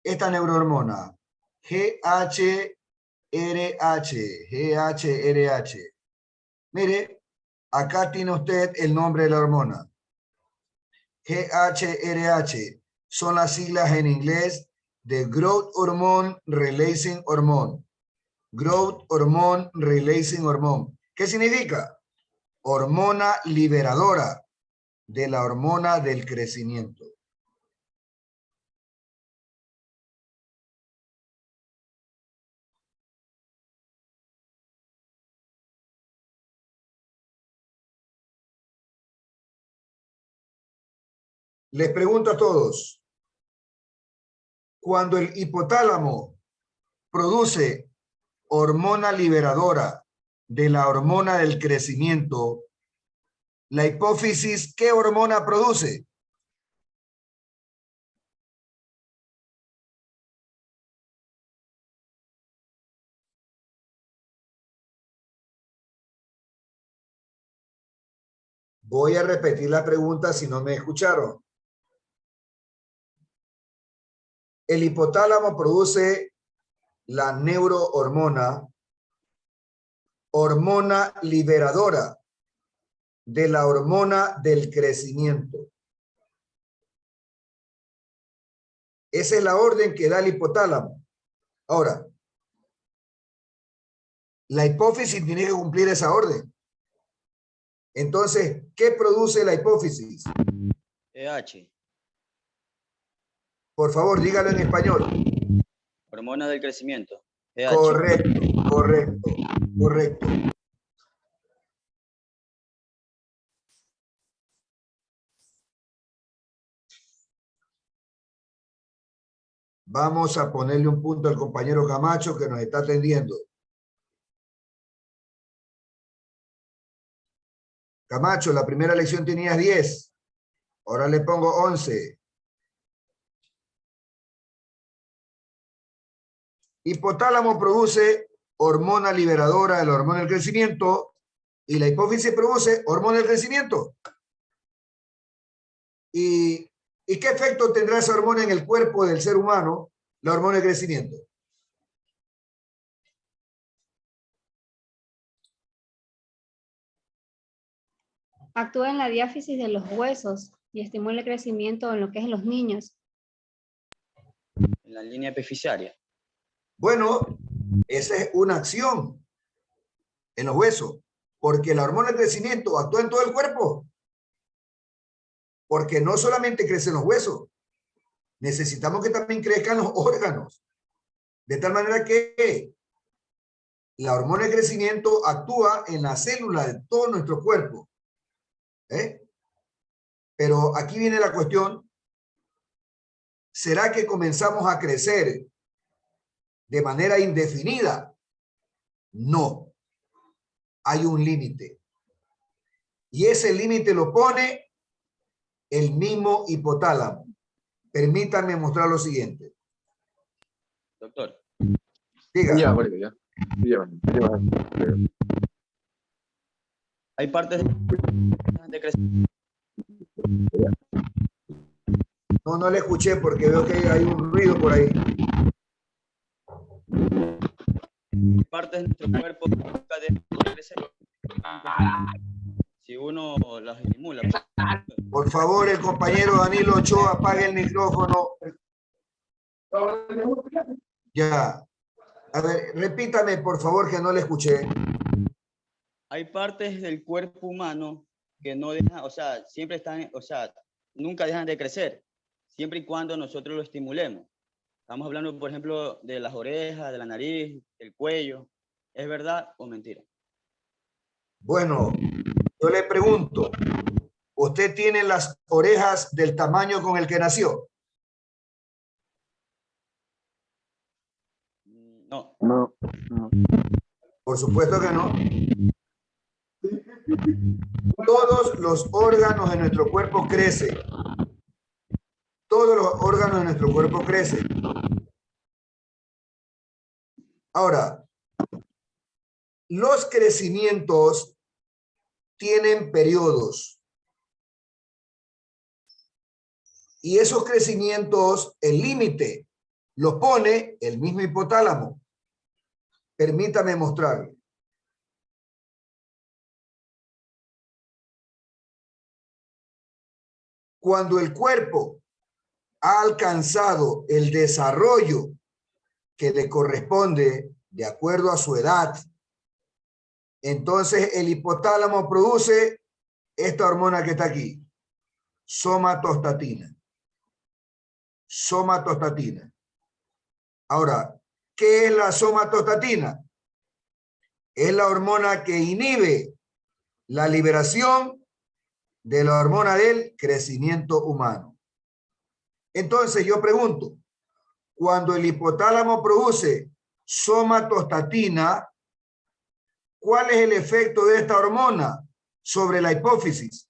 esta neurohormona, GHRH. Mire, acá tiene usted el nombre de la hormona. GHRH son las siglas en inglés de Growth Hormone Releasing Hormone. Growth Hormone Releasing Hormone. ¿Qué significa? Hormona liberadora de la hormona del crecimiento. Les pregunto a todos, cuando el hipotálamo produce hormona liberadora de la hormona del crecimiento, la hipófisis, ¿qué hormona produce? Voy a repetir la pregunta si no me escucharon. El hipotálamo produce la neurohormona, hormona liberadora de la hormona del crecimiento. Esa es la orden que da el hipotálamo. Ahora, la hipófisis tiene que cumplir esa orden. Entonces, ¿qué produce la hipófisis? EH. Por favor, dígalo en español. Hormona del crecimiento. EH. Correcto. Vamos a ponerle un punto al compañero Camacho que nos está atendiendo. Camacho, la primera lección tenías 10. Ahora le pongo 11. Hipotálamo produce hormona liberadora de la hormona del crecimiento y la hipófisis produce hormona del crecimiento. ¿Y qué efecto tendrá esa hormona en el cuerpo del ser humano, la hormona del crecimiento? Actúa en la diáfisis de los huesos y estimula el crecimiento en lo que es en los niños. En la línea epifisiaria. Bueno, esa es una acción en los huesos, porque la hormona del crecimiento actúa en todo el cuerpo. Porque no solamente crecen los huesos, necesitamos que también crezcan los órganos. De tal manera que la hormona de crecimiento actúa en las células de todo nuestro cuerpo. Pero aquí viene la cuestión. ¿Será que comenzamos a crecer de manera indefinida? No. Hay un límite. Y ese límite lo pone el mismo hipotálamo. Permítanme mostrar lo siguiente. Doctor. Diga. Ya. Hay partes de crecimiento. No le escuché porque veo que hay un ruido por ahí. Partes de nuestro cuerpo nunca dejan de crecer. Si uno las estimula. Por favor, el compañero Danilo Ochoa, apague el micrófono. Ya. A ver, repítame, por favor, que no le escuché. Hay partes del cuerpo humano que no dejan, o sea, siempre están, o sea, nunca dejan de crecer, siempre y cuando nosotros lo estimulemos. Estamos hablando, por ejemplo, de las orejas, de la nariz, del cuello. ¿Es verdad o mentira? Bueno, yo le pregunto, ¿usted tiene las orejas del tamaño con el que nació? No. No. Por supuesto que no. Todos los órganos de nuestro cuerpo crecen. Todos los órganos de nuestro cuerpo crecen. Ahora, los crecimientos tienen periodos. Y esos crecimientos, el límite, los pone el mismo hipotálamo. Permítame mostrarle. Cuando el cuerpo ha alcanzado el desarrollo que le corresponde de acuerdo a su edad, entonces el hipotálamo produce esta hormona que está aquí, somatostatina. Somatostatina. Ahora, ¿qué es la somatostatina? Es la hormona que inhibe la liberación de la hormona del crecimiento humano. Entonces yo pregunto, cuando el hipotálamo produce somatostatina, ¿cuál es el efecto de esta hormona sobre la hipófisis?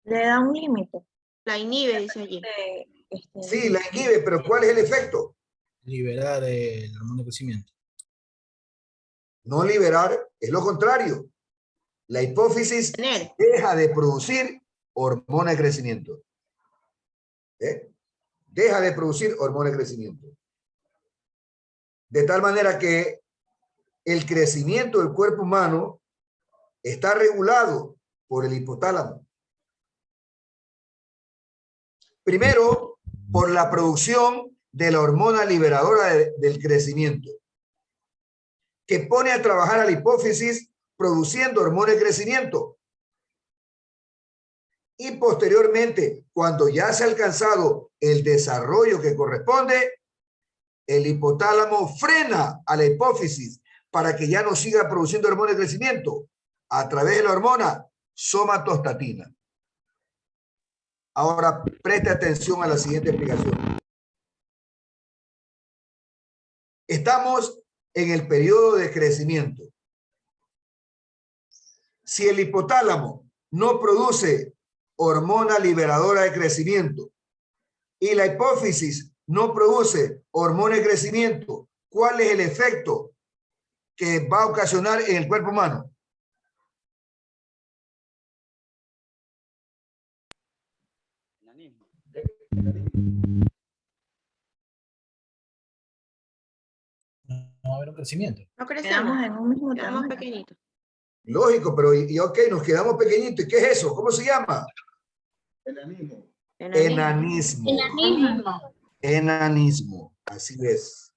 Le da un límite. La inhibe, dice allí. Sí, la inhibe, pero ¿cuál es el efecto? Liberar el hormona de crecimiento. No liberar, es lo contrario. La hipófisis Tener. deja de producir hormona de crecimiento. ¿Eh? Deja de producir hormona de crecimiento. De tal manera que el crecimiento del cuerpo humano está regulado por el hipotálamo. Primero, por la producción de la hormona liberadora del crecimiento, que pone a trabajar a la hipófisis produciendo hormona de crecimiento. Y posteriormente, cuando ya se ha alcanzado el desarrollo que corresponde, el hipotálamo frena a la hipófisis para que ya no siga produciendo hormona de crecimiento a través de la hormona somatostatina. Ahora preste atención a la siguiente explicación. Estamos en el periodo de crecimiento. Si el hipotálamo no produce hormona liberadora de crecimiento y la hipófisis no produce hormona de crecimiento, ¿cuál es el efecto que va a ocasionar en el cuerpo humano? No va a haber un crecimiento. No Quedamos crecemos. en un mismo Quedamos tamaño. pequeñitos. Lógico, pero y ok, nos quedamos pequeñitos. ¿Y qué es eso? ¿Cómo se llama? Enanismo. Enanismo. Enanismo. Enanismo, así es.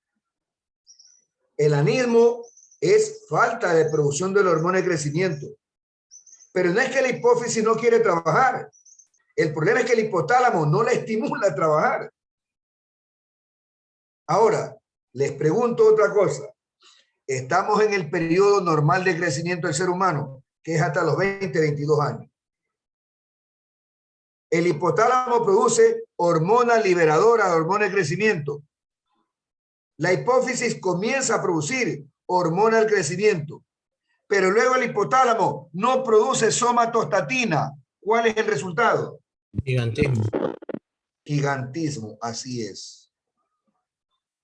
Enanismo es falta de producción de la hormona de crecimiento. Pero no es que la hipófisis no quiere trabajar. El problema es que el hipotálamo no la estimula a trabajar. Ahora, les pregunto otra cosa. Estamos en el periodo normal de crecimiento del ser humano, que es hasta los 20, 22 años. El hipotálamo produce hormona liberadora de hormona de crecimiento. La hipófisis comienza a producir hormona del crecimiento, pero luego el hipotálamo no produce somatostatina. ¿Cuál es el resultado? Gigantismo. Gigantismo, así es.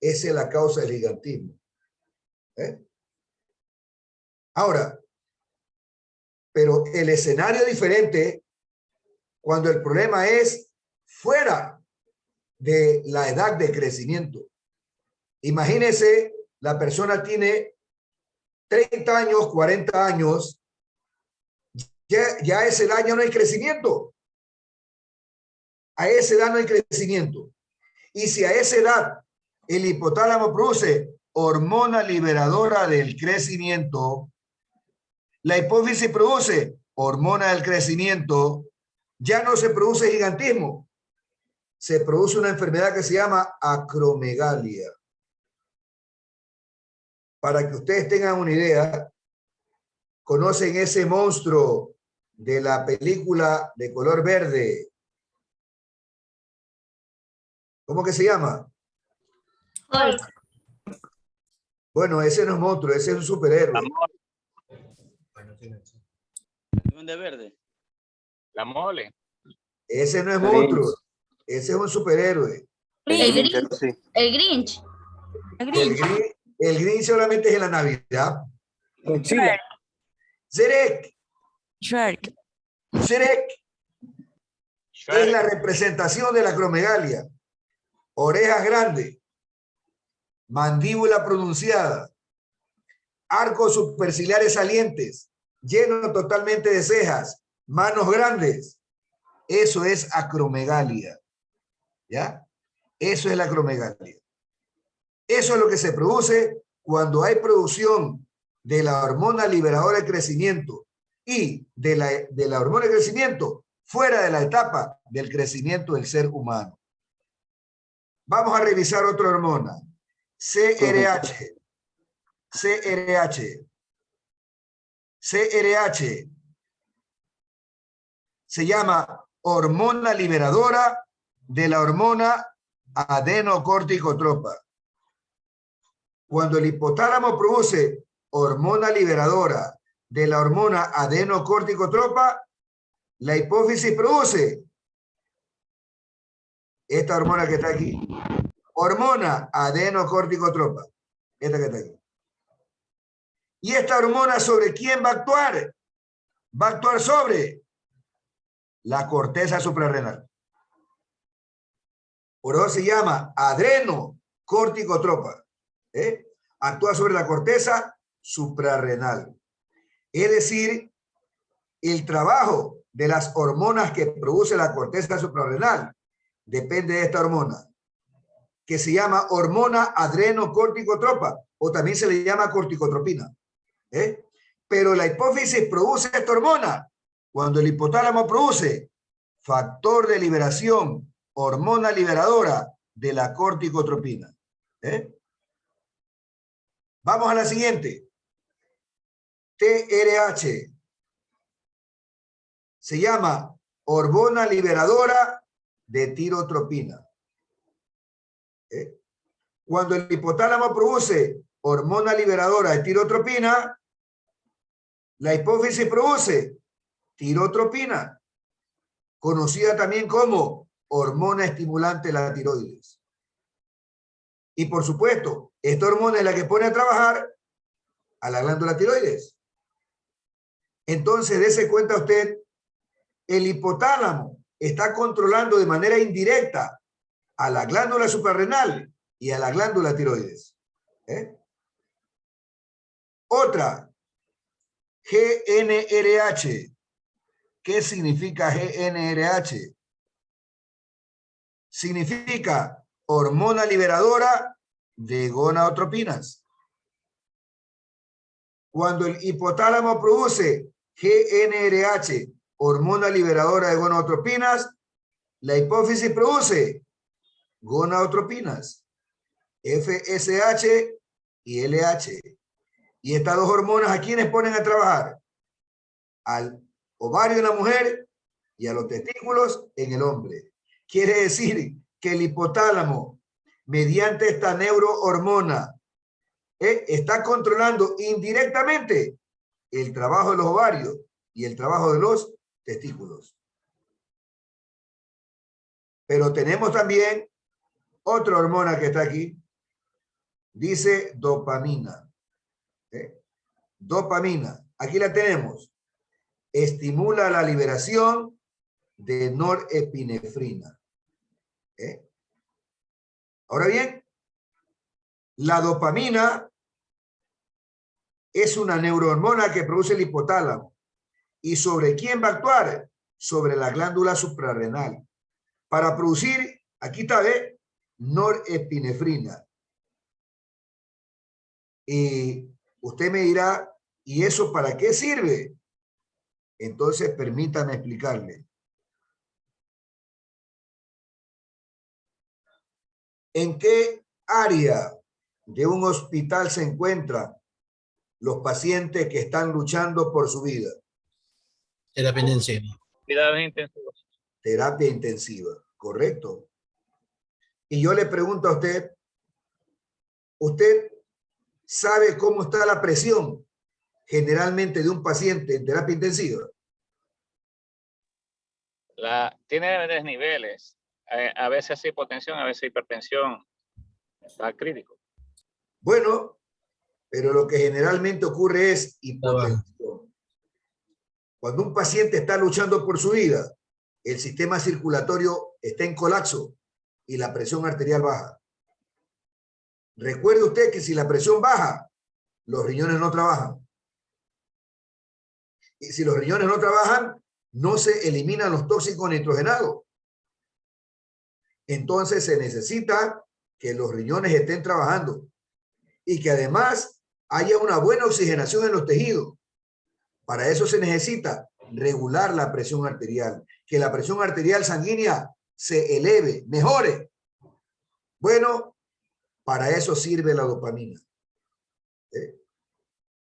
Esa es la causa del gigantismo. ¿Eh? Ahora, pero el escenario es diferente cuando el problema es fuera de la edad de crecimiento. Imagínese, la persona tiene 30 años, 40 años, ya a esa edad ya no hay crecimiento. A esa edad no hay crecimiento. Y si a esa edad el hipotálamo produce hormona liberadora del crecimiento, la hipófisis produce hormona del crecimiento, ya no se produce gigantismo, se produce una enfermedad que se llama acromegalia. Para que ustedes tengan una idea, conocen ese monstruo de la película de color verde. ¿Cómo que se llama? Hulk. Bueno, ese no es monstruo, ese es un superhéroe. De verde. La mole. Ese no es monstruo, ese es un superhéroe. El Grinch. El Grinch. El Grinch solamente es en la Navidad. Godzilla. Zerek, Shrek. Shrek es la representación de la acromegalia. Orejas grandes, mandíbula pronunciada, arcos superciliares salientes, lleno totalmente de cejas, manos grandes. Eso es acromegalia. ¿Ya? Eso es la acromegalia. Eso es lo que se produce cuando hay producción de la hormona liberadora de crecimiento y de la hormona de crecimiento fuera de la etapa del crecimiento del ser humano. Vamos a revisar otra hormona. CRH. CRH. CRH se llama hormona liberadora de la hormona adenocorticotropa. Cuando el hipotálamo produce hormona liberadora de la hormona adenocorticotropa, la hipófisis produce esta hormona que está aquí. Hormona adenocorticotropa. Esta que está aquí. ¿Y esta hormona sobre quién va a actuar? Va a actuar sobre la corteza suprarrenal. Por eso se llama adrenocorticotropa. Actúa sobre la corteza suprarrenal. Es decir, el trabajo de las hormonas que produce la corteza suprarrenal depende de esta hormona, que se llama hormona adrenocorticotropa, o también se le llama corticotropina. Pero la hipófisis produce esta hormona cuando el hipotálamo produce factor de liberación, hormona liberadora de la corticotropina. Vamos a la siguiente. TRH. Se llama hormona liberadora de tirotropina. Cuando el hipotálamo produce hormona liberadora de tirotropina, la hipófisis produce tirotropina, conocida también como hormona estimulante de la tiroides. Y por supuesto, esta hormona es la que pone a trabajar a la glándula tiroides. Entonces, dése cuenta usted, el hipotálamo está controlando de manera indirecta a la glándula suprarrenal y a la glándula tiroides. Otra, GNRH. ¿Qué significa GNRH? Significa hormona liberadora de gonadotropinas. Cuando el hipotálamo produce GNRH, hormona liberadora de gonadotropinas, la hipófisis produce gonadotropinas, FSH y LH. Y estas dos hormonas, ¿a quiénes ponen a trabajar? Al ovario de la mujer y a los testículos en el hombre. Quiere decir que el hipotálamo, mediante esta neurohormona, está controlando indirectamente el trabajo de los ovarios y el trabajo de los testículos. Pero tenemos también otra hormona que está aquí. Dice dopamina. Dopamina. Aquí la tenemos. Estimula la liberación de norepinefrina. Ahora bien, la dopamina es una neurohormona que produce el hipotálamo. ¿Y sobre quién va a actuar? Sobre la glándula suprarrenal. Para producir, aquí está, norepinefrina. Y usted me dirá, ¿y eso para qué sirve? Entonces, permítame explicarle. ¿En qué área de un hospital se encuentran los pacientes que están luchando por su vida? Terapia intensiva. Cuidados intensivos. Terapia intensiva, correcto. Y yo le pregunto a usted, ¿usted sabe cómo está la presión generalmente de un paciente en terapia intensiva? Tiene varios niveles. A veces hipotensión, a veces hipertensión. Está crítico. Bueno, pero lo que generalmente ocurre es hipotensión. Cuando un paciente está luchando por su vida, el sistema circulatorio está en colapso y la presión arterial baja. Recuerde usted que si la presión baja, los riñones no trabajan. Y si los riñones no trabajan, no se eliminan los tóxicos nitrogenados. Entonces se necesita que los riñones estén trabajando y que además haya una buena oxigenación en los tejidos. Para eso se necesita regular la presión arterial, que la presión arterial sanguínea se eleve, mejore. Bueno, para eso sirve la dopamina.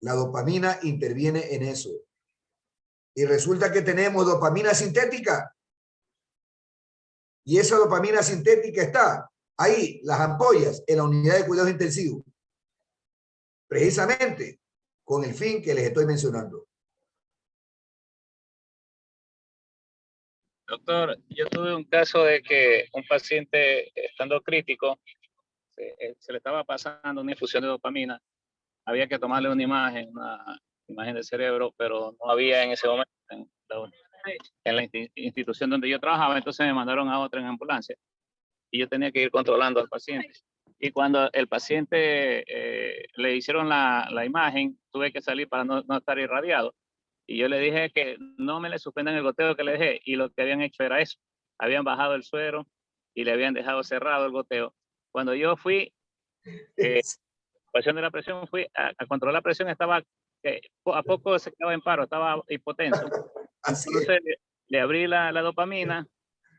La dopamina interviene en eso. Y resulta que tenemos dopamina sintética. Y esa dopamina sintética está ahí, las ampollas, en la unidad de cuidados intensivos. Precisamente con el fin que les estoy mencionando. Doctor, yo tuve un caso de que un paciente, estando crítico, se le estaba pasando una infusión de dopamina. Había que tomarle una imagen del cerebro, pero no había en ese momento en la institución donde yo trabajaba, entonces me mandaron a otra en ambulancia y yo tenía que ir controlando al paciente. Y cuando el paciente le hicieron la imagen, tuve que salir para no estar irradiado. Y yo le dije que no me le suspendan el goteo que le dejé. Y lo que habían hecho era eso. Habían bajado el suero y le habían dejado cerrado el goteo. Cuando yo fui, pasión de la presión, fui a controlar la presión, estaba, a poco se quedaba en paro, estaba hipotenso. Entonces le abrí la dopamina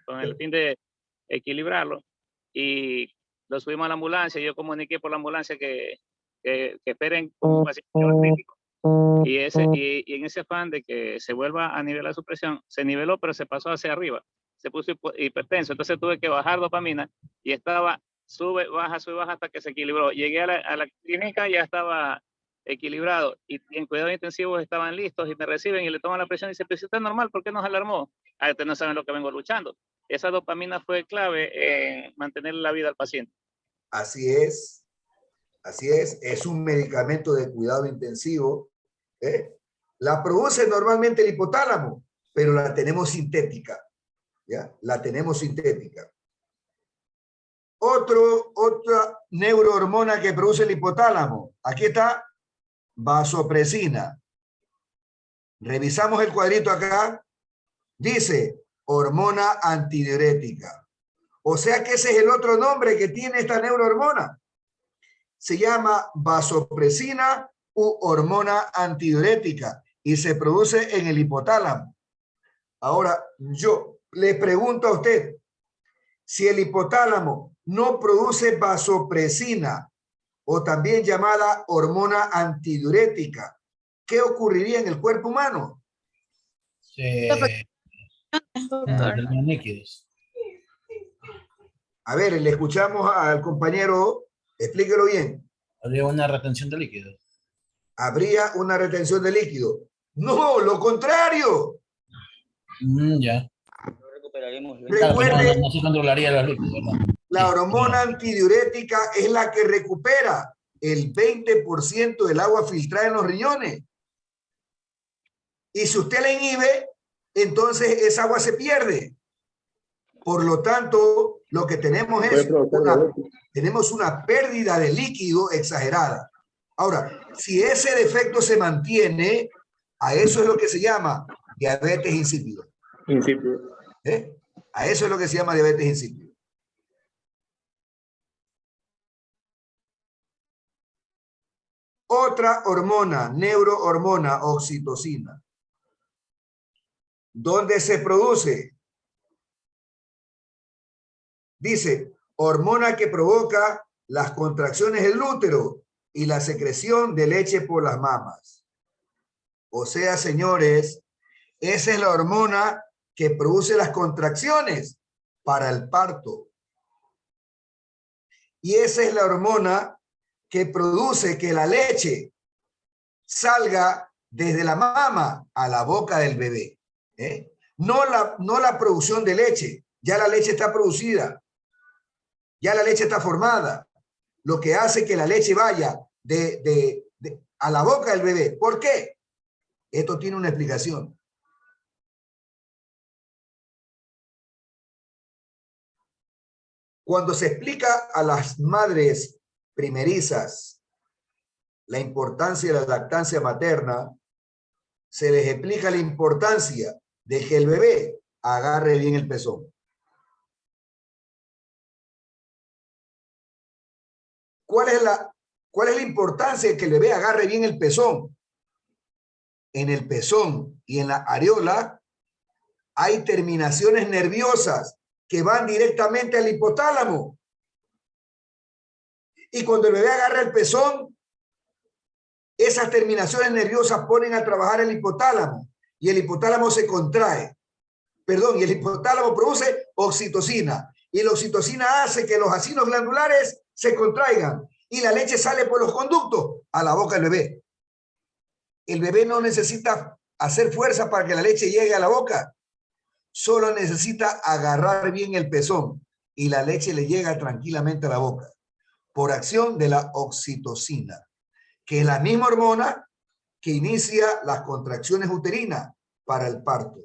con el fin de equilibrarlo y lo subimos a la ambulancia. Yo comuniqué por la ambulancia que esperen un paciente crítico. Y en ese afán de que se vuelva a nivelar su presión, se niveló, pero se pasó hacia arriba. Se puso hipertenso. Entonces tuve que bajar dopamina y estaba sube, baja hasta que se equilibró. Llegué a la clínica y ya estaba equilibrado. Y en cuidados intensivos estaban listos y me reciben y le toman la presión y dicen, pero si está normal, ¿por qué no se alarmó? Ah, ustedes no saben lo que vengo luchando. Esa dopamina fue clave en mantener la vida al paciente. Así es. Así es un medicamento de cuidado intensivo. La produce normalmente el hipotálamo, pero la tenemos sintética. ¿Ya? La tenemos sintética. Otra neurohormona que produce el hipotálamo. Aquí está, vasopresina. Revisamos el cuadrito acá. Dice, hormona antidiurética. O sea que ese es el otro nombre que tiene esta neurohormona. Se llama vasopresina u hormona antidiurética y se produce en el hipotálamo. Ahora, yo le pregunto a usted, si el hipotálamo no produce vasopresina o también llamada hormona antidiurética, ¿qué ocurriría en el cuerpo humano? Líquidos. A ver, le escuchamos al compañero, explíquelo bien. Habría una retención de líquidos. Habría una retención de líquido. No, lo contrario. Ya. Recuperaremos. Recuerde, no se controlaría los líquidos, ¿verdad? la hormona antidiurética es la que recupera el 20% del agua filtrada en los riñones. Y si usted la inhibe, entonces esa agua se pierde. Por lo tanto, lo que tenemos es tenemos una pérdida de líquido exagerada. Ahora, si ese defecto se mantiene, a eso es lo que se llama diabetes insípido. A eso es lo que se llama diabetes insípido. Otra hormona, neurohormona, oxitocina. ¿Dónde se produce? Dice, hormona que provoca las contracciones del útero y la secreción de leche por las mamas. O sea, señores, esa es la hormona que produce las contracciones para el parto. Y esa es la hormona que produce que la leche salga desde la mama a la boca del bebé. No la producción de leche, ya la leche está producida, ya la leche está formada. Lo que hace que la leche vaya a la boca del bebé. ¿Por qué? Esto tiene una explicación. Cuando se explica a las madres primerizas la importancia de la lactancia materna, se les explica la importancia de que el bebé agarre bien el pezón. ¿Cuál es la importancia de que el bebé agarre bien el pezón? En el pezón y en la areola hay terminaciones nerviosas que van directamente al hipotálamo. Y cuando el bebé agarra el pezón, esas terminaciones nerviosas ponen a trabajar el hipotálamo y el hipotálamo se contrae. Perdón, y el hipotálamo produce oxitocina. Y la oxitocina hace que los acinos glandulares se contraigan y la leche sale por los conductos a la boca del bebé. El bebé no necesita hacer fuerza para que la leche llegue a la boca. Solo necesita agarrar bien el pezón y la leche le llega tranquilamente a la boca por acción de la oxitocina, que es la misma hormona que inicia las contracciones uterinas para el parto.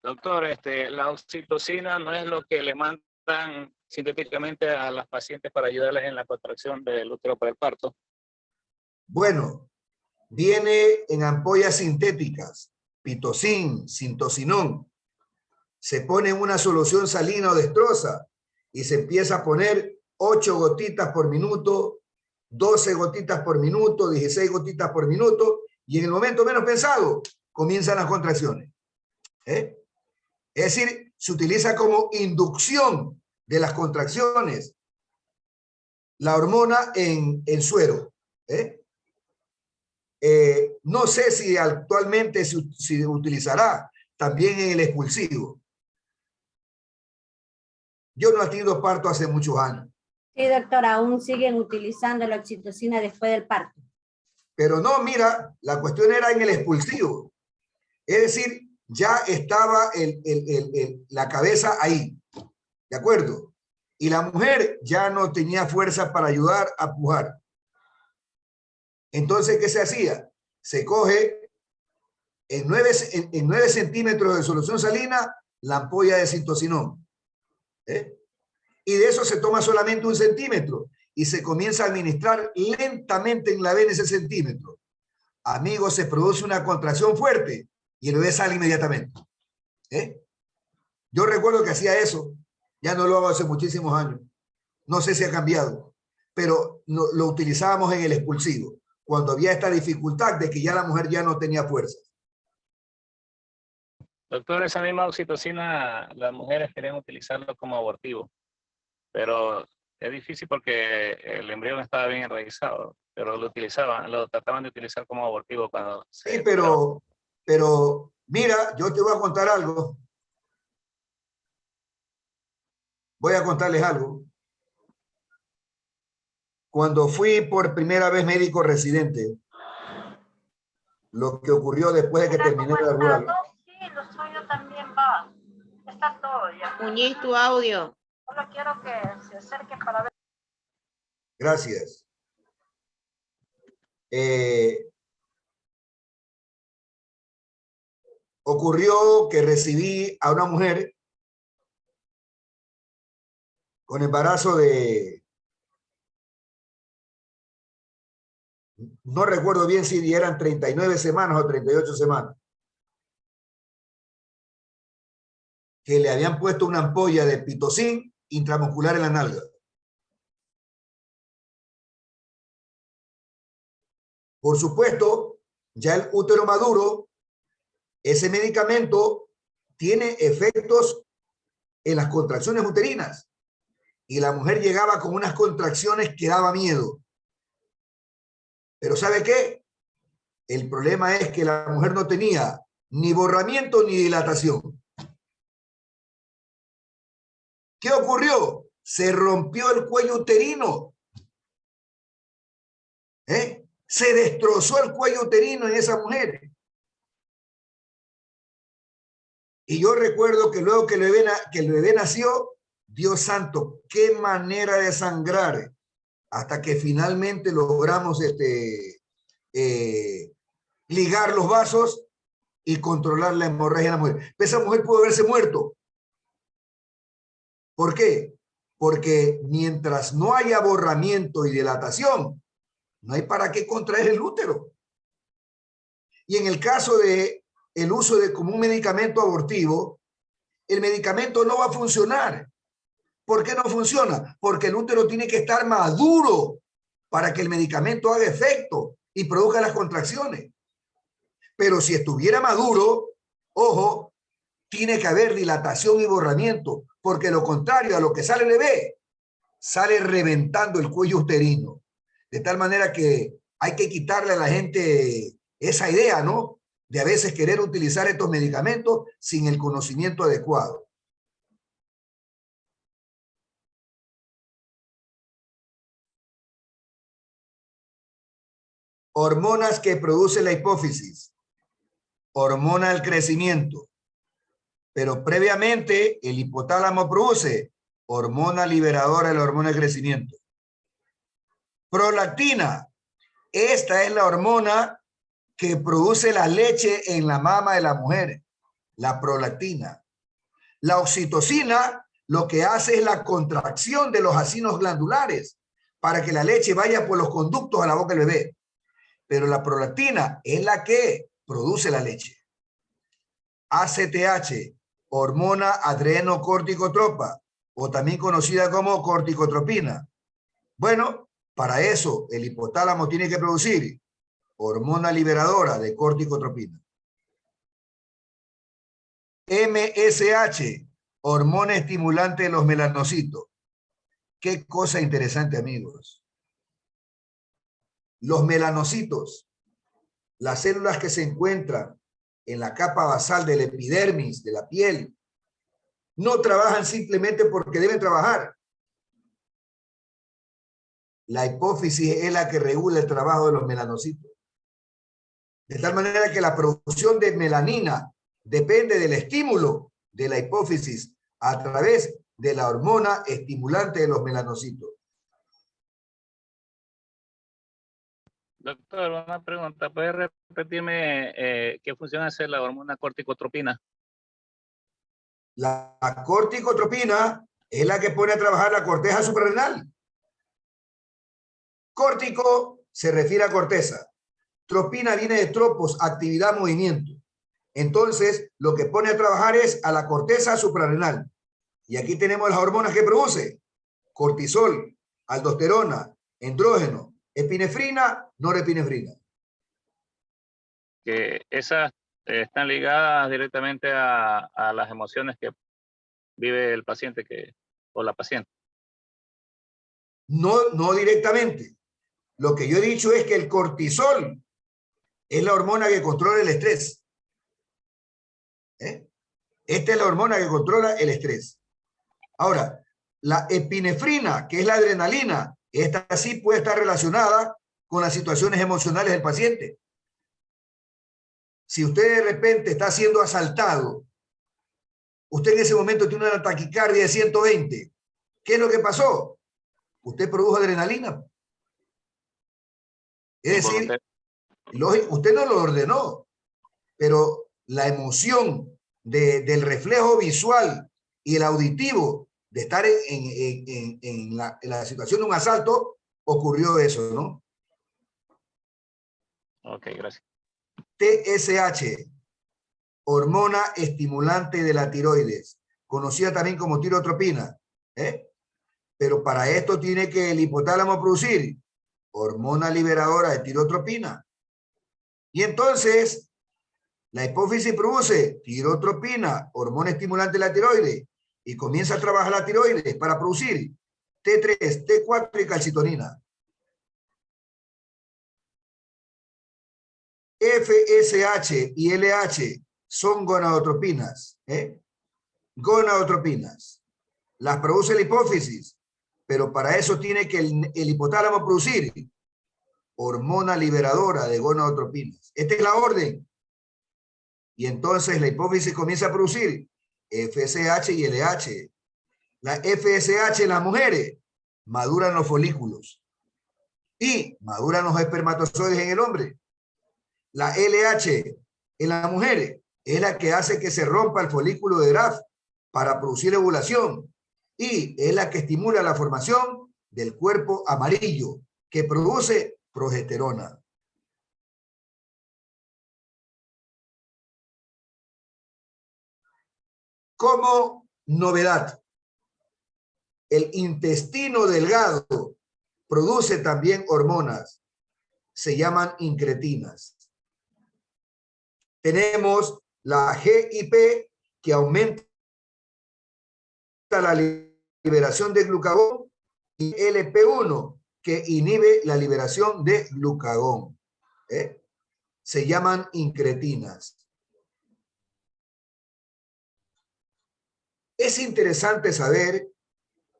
Doctor, la oxitocina no es lo que le mandan sintéticamente a las pacientes para ayudarles en la contracción del útero para el parto. Bueno, viene en ampollas sintéticas, pitocin, sintocinón. Se pone en una solución salina o destroza y se empieza a poner 8 gotitas por minuto, 12 gotitas por minuto, 16 gotitas por minuto, y en el momento menos pensado comienzan las contracciones. Es decir, se utiliza como inducción de las contracciones la hormona en el suero. No sé si actualmente se utilizará también en el expulsivo. Yo no he tenido parto hace muchos años. Sí, doctora, aún siguen utilizando la oxitocina después del parto. Pero no, mira, la cuestión era en el expulsivo. Es decir, ya estaba la cabeza ahí, ¿de acuerdo? Y la mujer ya no tenía fuerza para ayudar a pujar. Entonces, ¿qué se hacía? Se coge en 9 centímetros de solución salina la ampolla de sintocinón. Y de eso se toma solamente 1 centímetro y se comienza a administrar lentamente en la vena ese centímetro. Amigos, se produce una contracción fuerte y el bebé sale inmediatamente. Yo recuerdo que hacía eso, ya no lo hago hace muchísimos años. No sé si ha cambiado, pero lo utilizábamos en el expulsivo, cuando había esta dificultad de que ya la mujer ya no tenía fuerza. Doctor, esa misma oxitocina las mujeres querían utilizarlo como abortivo, pero es difícil porque el embrión estaba bien enraizado, pero lo trataban de utilizar como abortivo cuando Sí, pero mira, yo te voy a contar algo. Voy a contarles algo. Cuando fui por primera vez médico residente, lo que ocurrió después de que terminé la rural. Sí, lo suyo también va. Está todo ya. Muñiz, tu audio. Solo quiero que se acerque para ver. Gracias. Ocurrió que recibí a una mujer con embarazo de, no recuerdo bien si eran 39 semanas o 38 semanas, que le habían puesto una ampolla de pitocin intramuscular en la nalga. Por supuesto, ya el útero maduro, ese medicamento tiene efectos en las contracciones uterinas. Y la mujer llegaba con unas contracciones que daba miedo. Pero ¿sabe qué? El problema es que la mujer no tenía ni borramiento ni dilatación. ¿Qué ocurrió? Se rompió el cuello uterino. Se destrozó el cuello uterino en esa mujer. Y yo recuerdo que luego que el bebé nació, Dios santo, qué manera de sangrar, hasta que finalmente logramos ligar los vasos y controlar la hemorragia de la mujer. Esa mujer pudo haberse muerto. ¿Por qué? Porque mientras no haya borramiento y dilatación, no hay para qué contraer el útero. Y en el caso de el uso de como un medicamento abortivo, el medicamento no va a funcionar. ¿Por qué no funciona? Porque el útero tiene que estar maduro para que el medicamento haga efecto y produzca las contracciones. Pero si estuviera maduro, ojo, tiene que haber dilatación y borramiento, porque lo contrario a lo que sale el bebé, sale reventando el cuello uterino. De tal manera que hay que quitarle a la gente esa idea, ¿no? De a veces querer utilizar estos medicamentos sin el conocimiento adecuado. Hormonas que produce la hipófisis. Hormona del crecimiento. Pero previamente el hipotálamo produce hormona liberadora de la hormona del crecimiento. Prolactina. Esta es la hormona que produce la leche en la mama de la mujer. La prolactina. La oxitocina lo que hace es la contracción de los acinos glandulares para que la leche vaya por los conductos a la boca del bebé. Pero la prolactina es la que produce la leche. ACTH, hormona adrenocorticotropa, o también conocida como corticotropina. Bueno, para eso el hipotálamo tiene que producir hormona liberadora de corticotropina. MSH, hormona estimulante de los melanocitos. Qué cosa interesante, amigos. Los melanocitos, las células que se encuentran en la capa basal del epidermis, de la piel, no trabajan simplemente porque deben trabajar. La hipófisis es la que regula el trabajo de los melanocitos. De tal manera que la producción de melanina depende del estímulo de la hipófisis a través de la hormona estimulante de los melanocitos. Doctor, una pregunta. ¿Puede repetirme qué función hace la hormona corticotropina? La corticotropina es la que pone a trabajar la corteza suprarrenal. Córtico se refiere a corteza. Tropina viene de tropos, actividad, movimiento. Entonces, lo que pone a trabajar es a la corteza suprarrenal. Y aquí tenemos las hormonas que produce. Cortisol, aldosterona, andrógeno, epinefrina, norepinefrina. Que esas están ligadas directamente a las emociones que vive el paciente o la paciente. No directamente. Lo que yo he dicho es que el cortisol es la hormona que controla el estrés. Esta es la hormona que controla el estrés. Ahora, la epinefrina, que es la adrenalina, esta sí puede estar relacionada con las situaciones emocionales del paciente. Si usted de repente está siendo asaltado, usted en ese momento tiene una taquicardia de 120, ¿qué es lo que pasó? Usted produjo adrenalina. Es decir, usted no lo ordenó, pero la emoción del reflejo visual y el auditivo de estar en la situación de un asalto, ocurrió eso, ¿no? Ok, gracias. TSH, hormona estimulante de la tiroides, conocida también como tirotropina, pero para esto tiene que el hipotálamo producir hormona liberadora de tirotropina. Y entonces, la hipófisis produce tirotropina, hormona estimulante de la tiroides, y comienza a trabajar la tiroides para producir T3, T4 y calcitonina. FSH y LH son gonadotropinas. Gonadotropinas. Las produce la hipófisis, pero para eso tiene que el hipotálamo producir hormona liberadora de gonadotropinas. Esta es la orden. Y entonces la hipófisis comienza a producir FSH y LH. La FSH en las mujeres maduran los folículos y maduran los espermatozoides en el hombre. La LH en las mujeres es la que hace que se rompa el folículo de Graf para producir ovulación. y es la que estimula la formación del cuerpo amarillo que produce progesterona. Como novedad, el intestino delgado produce también hormonas, se llaman incretinas. Tenemos la GIP que aumenta la liberación de glucagón y LP1 que inhibe la liberación de glucagón. Se llaman incretinas. Es interesante saber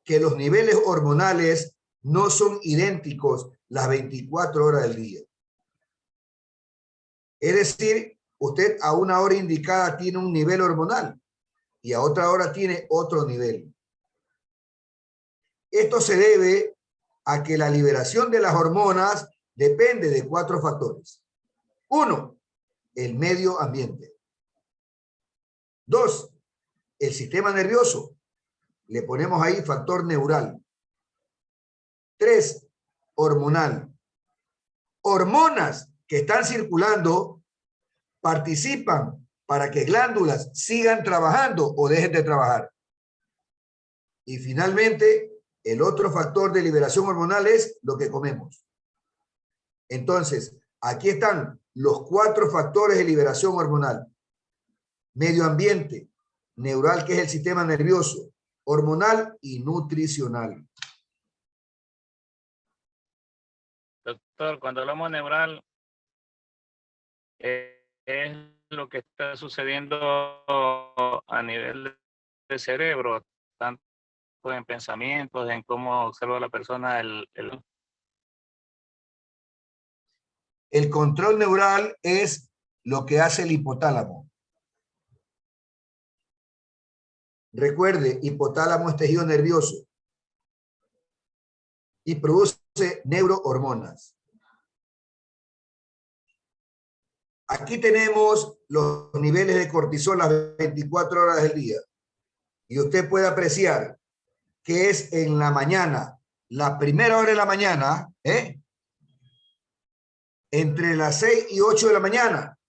que los niveles hormonales no son idénticos las 24 horas del día. Es decir, usted a una hora indicada tiene un nivel hormonal y a otra hora tiene otro nivel. Esto se debe a que la liberación de las hormonas depende de 4 factores. 1, el medio ambiente. 2, el sistema nervioso. Le ponemos ahí factor neural. 3, hormonal. Hormonas que están circulando participan para que glándulas sigan trabajando o dejen de trabajar. Y finalmente, el otro factor de liberación hormonal es lo que comemos. Entonces, aquí están los 4 factores de liberación hormonal. Medio ambiente, neural, que es el sistema nervioso, hormonal y nutricional. Doctor, cuando hablamos neural, es lo que está sucediendo a nivel del cerebro, tanto en pensamientos, en cómo observa la persona El control neural es lo que hace el hipotálamo. Recuerde, hipotálamo es tejido nervioso y produce neurohormonas. Aquí tenemos los niveles de cortisol las 24 horas del día. Y usted puede apreciar que es en la mañana, la primera hora de la mañana, entre las 6 y 8 de la mañana,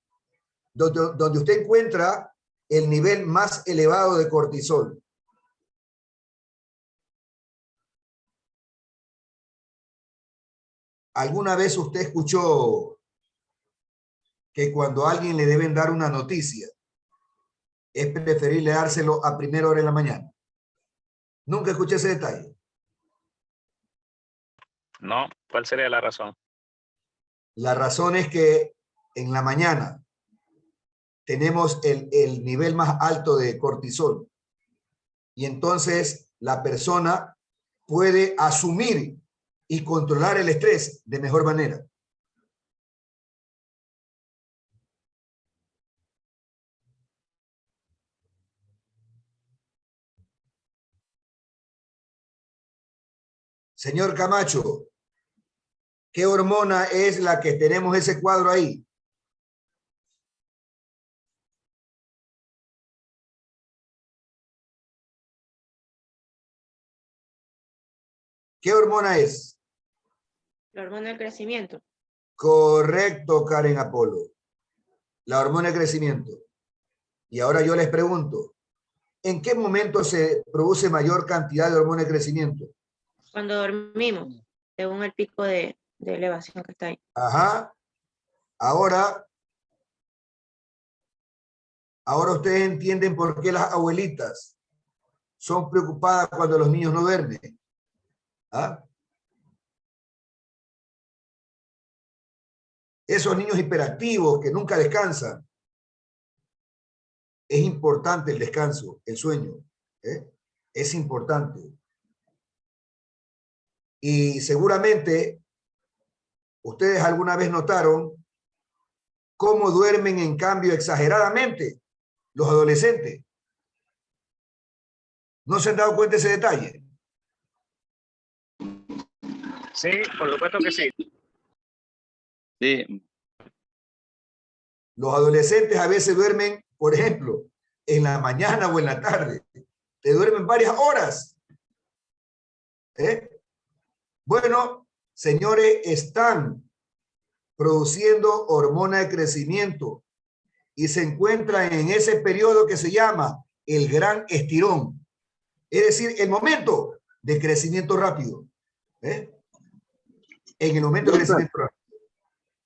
donde usted encuentra el nivel más elevado de cortisol. ¿Alguna vez usted escuchó que cuando a alguien le deben dar una noticia, es preferible dárselo a primera hora de la mañana? Nunca escuché ese detalle. No, ¿cuál sería la razón? La razón es que en la mañana tenemos el nivel más alto de cortisol y entonces la persona puede asumir y controlar el estrés de mejor manera. Señor Camacho, ¿qué hormona es la que tenemos ese cuadro ahí? ¿Qué hormona es? La hormona del crecimiento. Correcto, Karen Apolo. La hormona de crecimiento. Y ahora yo les pregunto, ¿en qué momento se produce mayor cantidad de hormona de crecimiento? Cuando dormimos, según el pico de elevación que está ahí. Ajá. Ahora ustedes entienden por qué las abuelitas son preocupadas cuando los niños no duermen. ¿Ah? Esos niños hiperactivos que nunca descansan. Es importante el descanso, el sueño. Es importante. Y seguramente ustedes alguna vez notaron cómo duermen en cambio exageradamente los adolescentes. ¿No se han dado cuenta de ese detalle? Sí, por supuesto que sí. Sí, Los adolescentes a veces duermen, por ejemplo, en la mañana o en la tarde. Te duermen varias horas Bueno, señores, están produciendo hormona de crecimiento y se encuentran en ese periodo que se llama el gran estirón. Es decir, el momento de crecimiento rápido. En el momento de crecimiento rápido.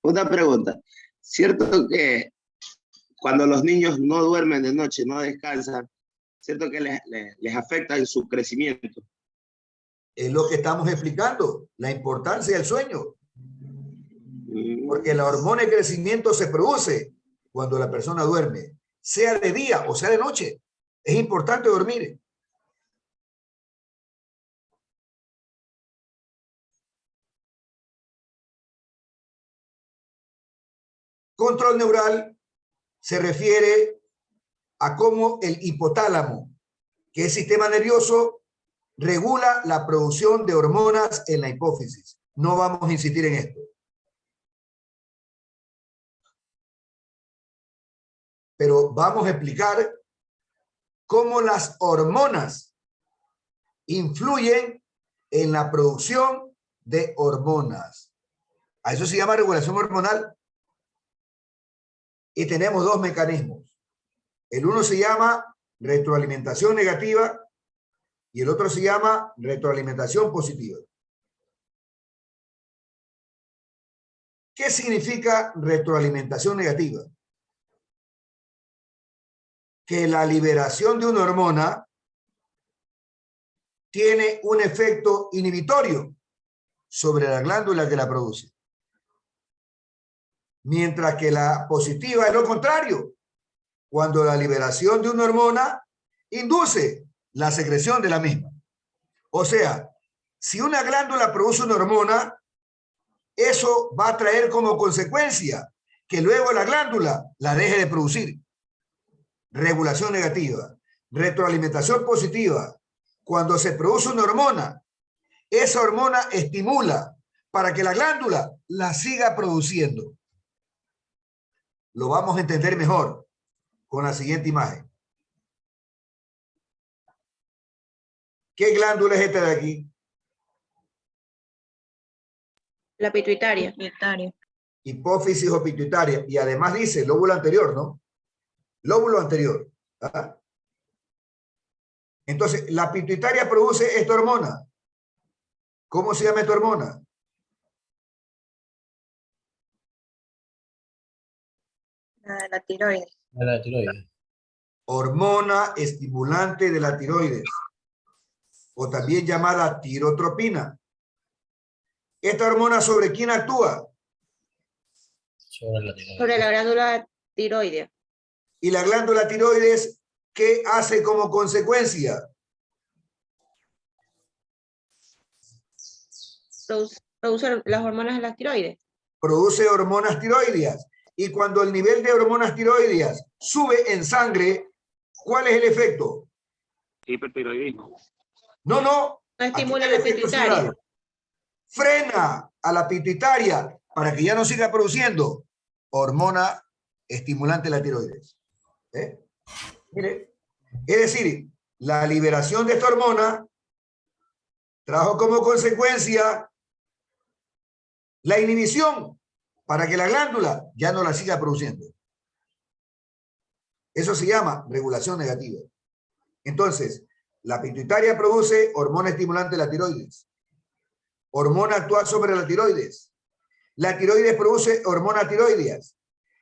Una pregunta. ¿Cierto que cuando los niños no duermen de noche, no descansan, cierto que les afecta en su crecimiento? Es lo que estamos explicando, la importancia del sueño. Porque la hormona de crecimiento se produce cuando la persona duerme, sea de día o sea de noche. Es importante dormir. Control neural se refiere a cómo el hipotálamo, que es sistema nervioso, regula la producción de hormonas en la hipófisis. No vamos a insistir en esto. Pero vamos a explicar cómo las hormonas influyen en la producción de hormonas. A eso se llama regulación hormonal. Y tenemos dos mecanismos. El uno se llama retroalimentación negativa y el otro se llama retroalimentación positiva. ¿Qué significa retroalimentación negativa? Que la liberación de una hormona tiene un efecto inhibitorio sobre la glándula que la produce. Mientras que la positiva es lo contrario, cuando la liberación de una hormona induce la secreción de la misma. O sea, si una glándula produce una hormona, eso va a traer como consecuencia que luego la glándula la deje de producir. Regulación negativa, retroalimentación positiva. Cuando se produce una hormona, esa hormona estimula para que la glándula la siga produciendo. Lo vamos a entender mejor con la siguiente imagen. ¿Qué glándula es esta de aquí? La pituitaria. Hipófisis o pituitaria. Y además dice lóbulo anterior, ¿no? Lóbulo anterior. ¿Ah? Entonces, la pituitaria produce esta hormona. ¿Cómo se llama esta hormona? La tiroides. La tiroides. Hormona estimulante de la tiroides, o también llamada tirotropina. ¿Esta hormona sobre quién actúa? Sobre la tiroides. Sobre la glándula tiroidea. Y la glándula tiroides, ¿qué hace como consecuencia? Produce las hormonas de las tiroides. Produce hormonas tiroideas. Y cuando el nivel de hormonas tiroideas sube en sangre, ¿cuál es el efecto? Hipertiroidismo. No. No Aquí estimula está el la efecto pituitaria. secundario. Frena a la pituitaria para que ya no siga produciendo hormona estimulante de la tiroides. Mire, es decir, la liberación de esta hormona trajo como consecuencia la inhibición para que la glándula ya no la siga produciendo. Eso se llama regulación negativa. Entonces, la pituitaria produce hormona estimulante de la tiroides. Hormona actúa sobre la tiroides. La tiroides produce hormonas tiroideas.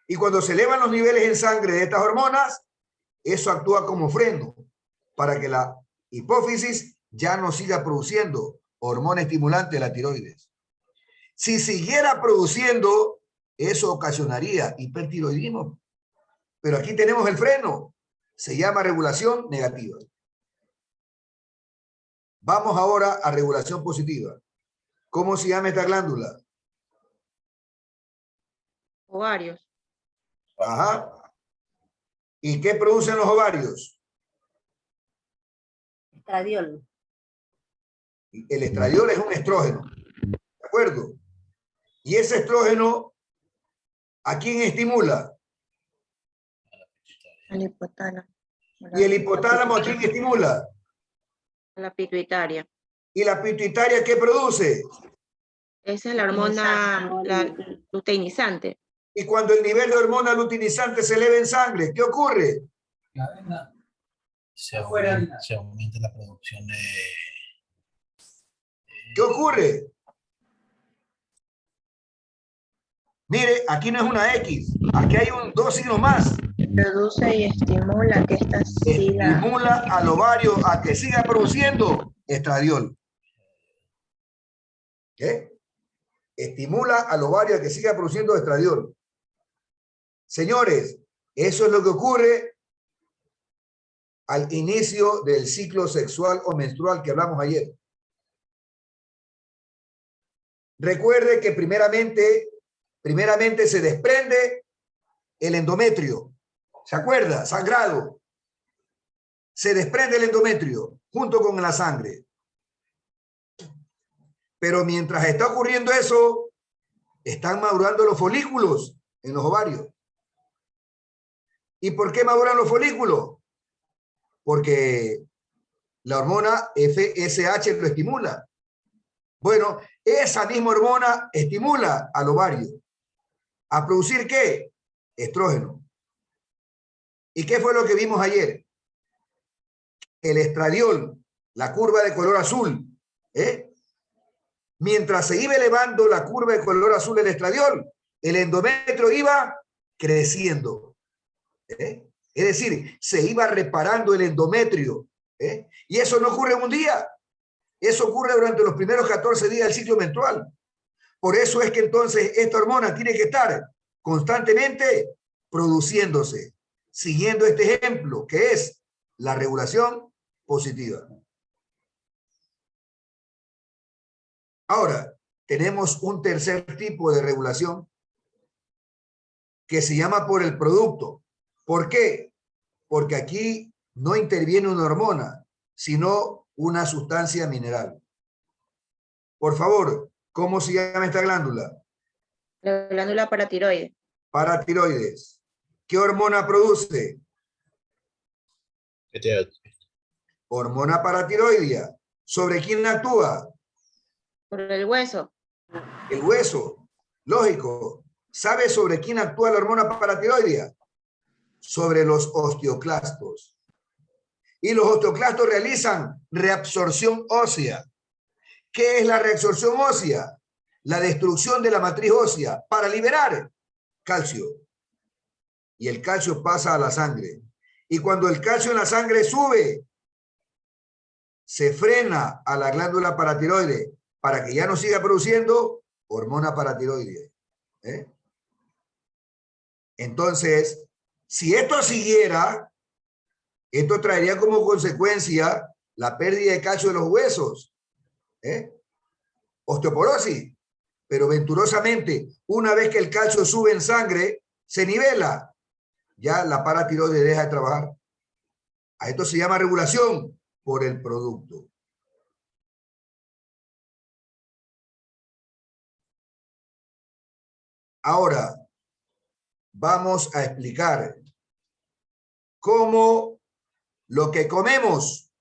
Y cuando se elevan los niveles en sangre de estas hormonas, eso actúa como freno para que la hipófisis ya no siga produciendo hormona estimulante de la tiroides. Si siguiera produciendo, eso ocasionaría hipertiroidismo. Pero aquí tenemos el freno. Se llama regulación negativa. Vamos ahora a regulación positiva. ¿Cómo se llama esta glándula? Ovarios. Ajá. ¿Y qué producen los ovarios? Estradiol. El estradiol es un estrógeno. ¿De acuerdo? Y ese estrógeno, ¿a quién estimula? El hipotálamo. ¿Y el hipotálamo a quién estimula? La pituitaria. ¿Y la pituitaria qué produce? Esa es la hormona luteinizante. Y cuando el nivel de hormona luteinizante se eleva en sangre, ¿qué ocurre? Se aumenta la producción de... ¿Qué ocurre? Mire, aquí no es una X, aquí hay dos signos más. Produce y estimula que esta siga. Estimula al ovario a que siga produciendo estradiol. ¿Qué? Estimula al ovario a que siga produciendo estradiol. Señores, eso es lo que ocurre al inicio del ciclo sexual o menstrual que hablamos ayer. Recuerde que primeramente se desprende el endometrio. ¿Se acuerda? Sangrado. Se desprende el endometrio junto con la sangre. Pero mientras está ocurriendo eso, están madurando los folículos en los ovarios. ¿Y por qué maduran los folículos? Porque la hormona FSH lo estimula. Bueno, esa misma hormona estimula al ovario a producir ¿qué? Estrógeno. ¿Y qué fue lo que vimos ayer? El estradiol, la curva de color azul, mientras se iba elevando la curva de color azul del estradiol, el endometrio iba creciendo. Es decir, se iba reparando el endometrio. Y eso no ocurre en un día. Eso ocurre durante los primeros 14 días del ciclo menstrual. Por eso es que entonces esta hormona tiene que estar constantemente produciéndose, siguiendo este ejemplo, que es la regulación positiva. Ahora, tenemos un tercer tipo de regulación que se llama por el producto. ¿Por qué? Porque aquí no interviene una hormona, sino una sustancia mineral. Por favor, ¿cómo se llama esta glándula? La glándula paratiroide. Paratiroides. ¿Qué hormona produce? Hormona paratiroidea. ¿Sobre quién actúa? Por el hueso. El hueso. Lógico. ¿Sabe sobre quién actúa la hormona paratiroidea? Sobre los osteoclastos. Y los osteoclastos realizan reabsorción ósea. ¿Qué es la reabsorción ósea? La destrucción de la matriz ósea para liberar calcio. Y el calcio pasa a la sangre. Y cuando el calcio en la sangre sube, se frena a la glándula paratiroide para que ya no siga produciendo hormona paratiroidea. Entonces, si esto siguiera, esto traería como consecuencia la pérdida de calcio de los huesos. Osteoporosis. Pero venturosamente, una vez que el calcio sube en sangre, se nivela. Ya la paratiroide deja de trabajar. A esto se llama regulación por el producto. Ahora, vamos a explicar cómo lo que comemos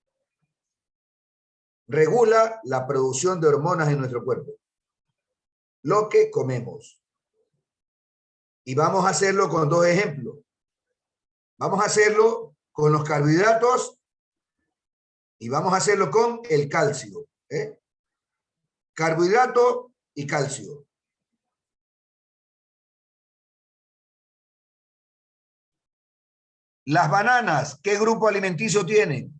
regula la producción de hormonas en nuestro cuerpo. Lo que comemos. Y vamos a hacerlo con dos ejemplos. Vamos a hacerlo con los carbohidratos y vamos a hacerlo con el calcio. Carbohidrato y calcio. Las bananas, ¿qué grupo alimenticio tienen?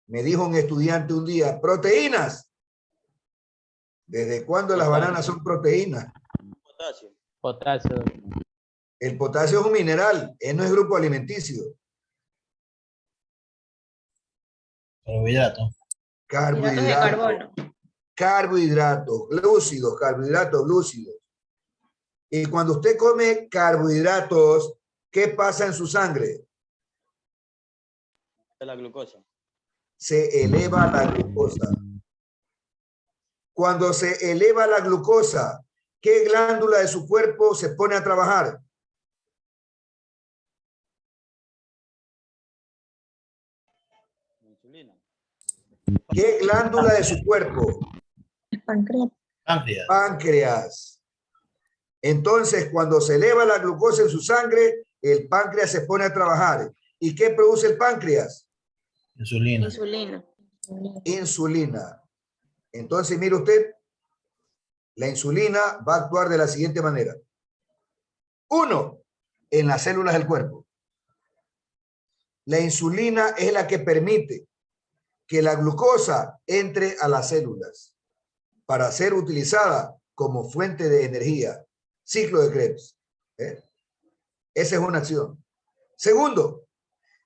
Me dijo un estudiante un día, proteínas. ¿Desde cuándo las bananas son proteínas? Potasio. Potasio. El potasio es un mineral, no es grupo alimenticio. Carbohidrato. Hidratos de carbono. Carbohidratos glúcidos. Y cuando usted come carbohidratos, ¿qué pasa en su sangre? La glucosa. Se eleva la glucosa. Cuando se eleva la glucosa, ¿qué glándula de su cuerpo se pone a trabajar? ¿Qué glándula de su cuerpo? Páncreas. Páncreas. Páncreas. Entonces, cuando se eleva la glucosa en su sangre, el páncreas se pone a trabajar. ¿Y qué produce el páncreas? Insulina. Insulina. Insulina. Entonces, mire usted, la insulina va a actuar de la siguiente manera. 1, en las células del cuerpo. La insulina es la que permite que la glucosa entre a las células para ser utilizada como fuente de energía. Ciclo de Krebs. Esa es una acción. Segundo,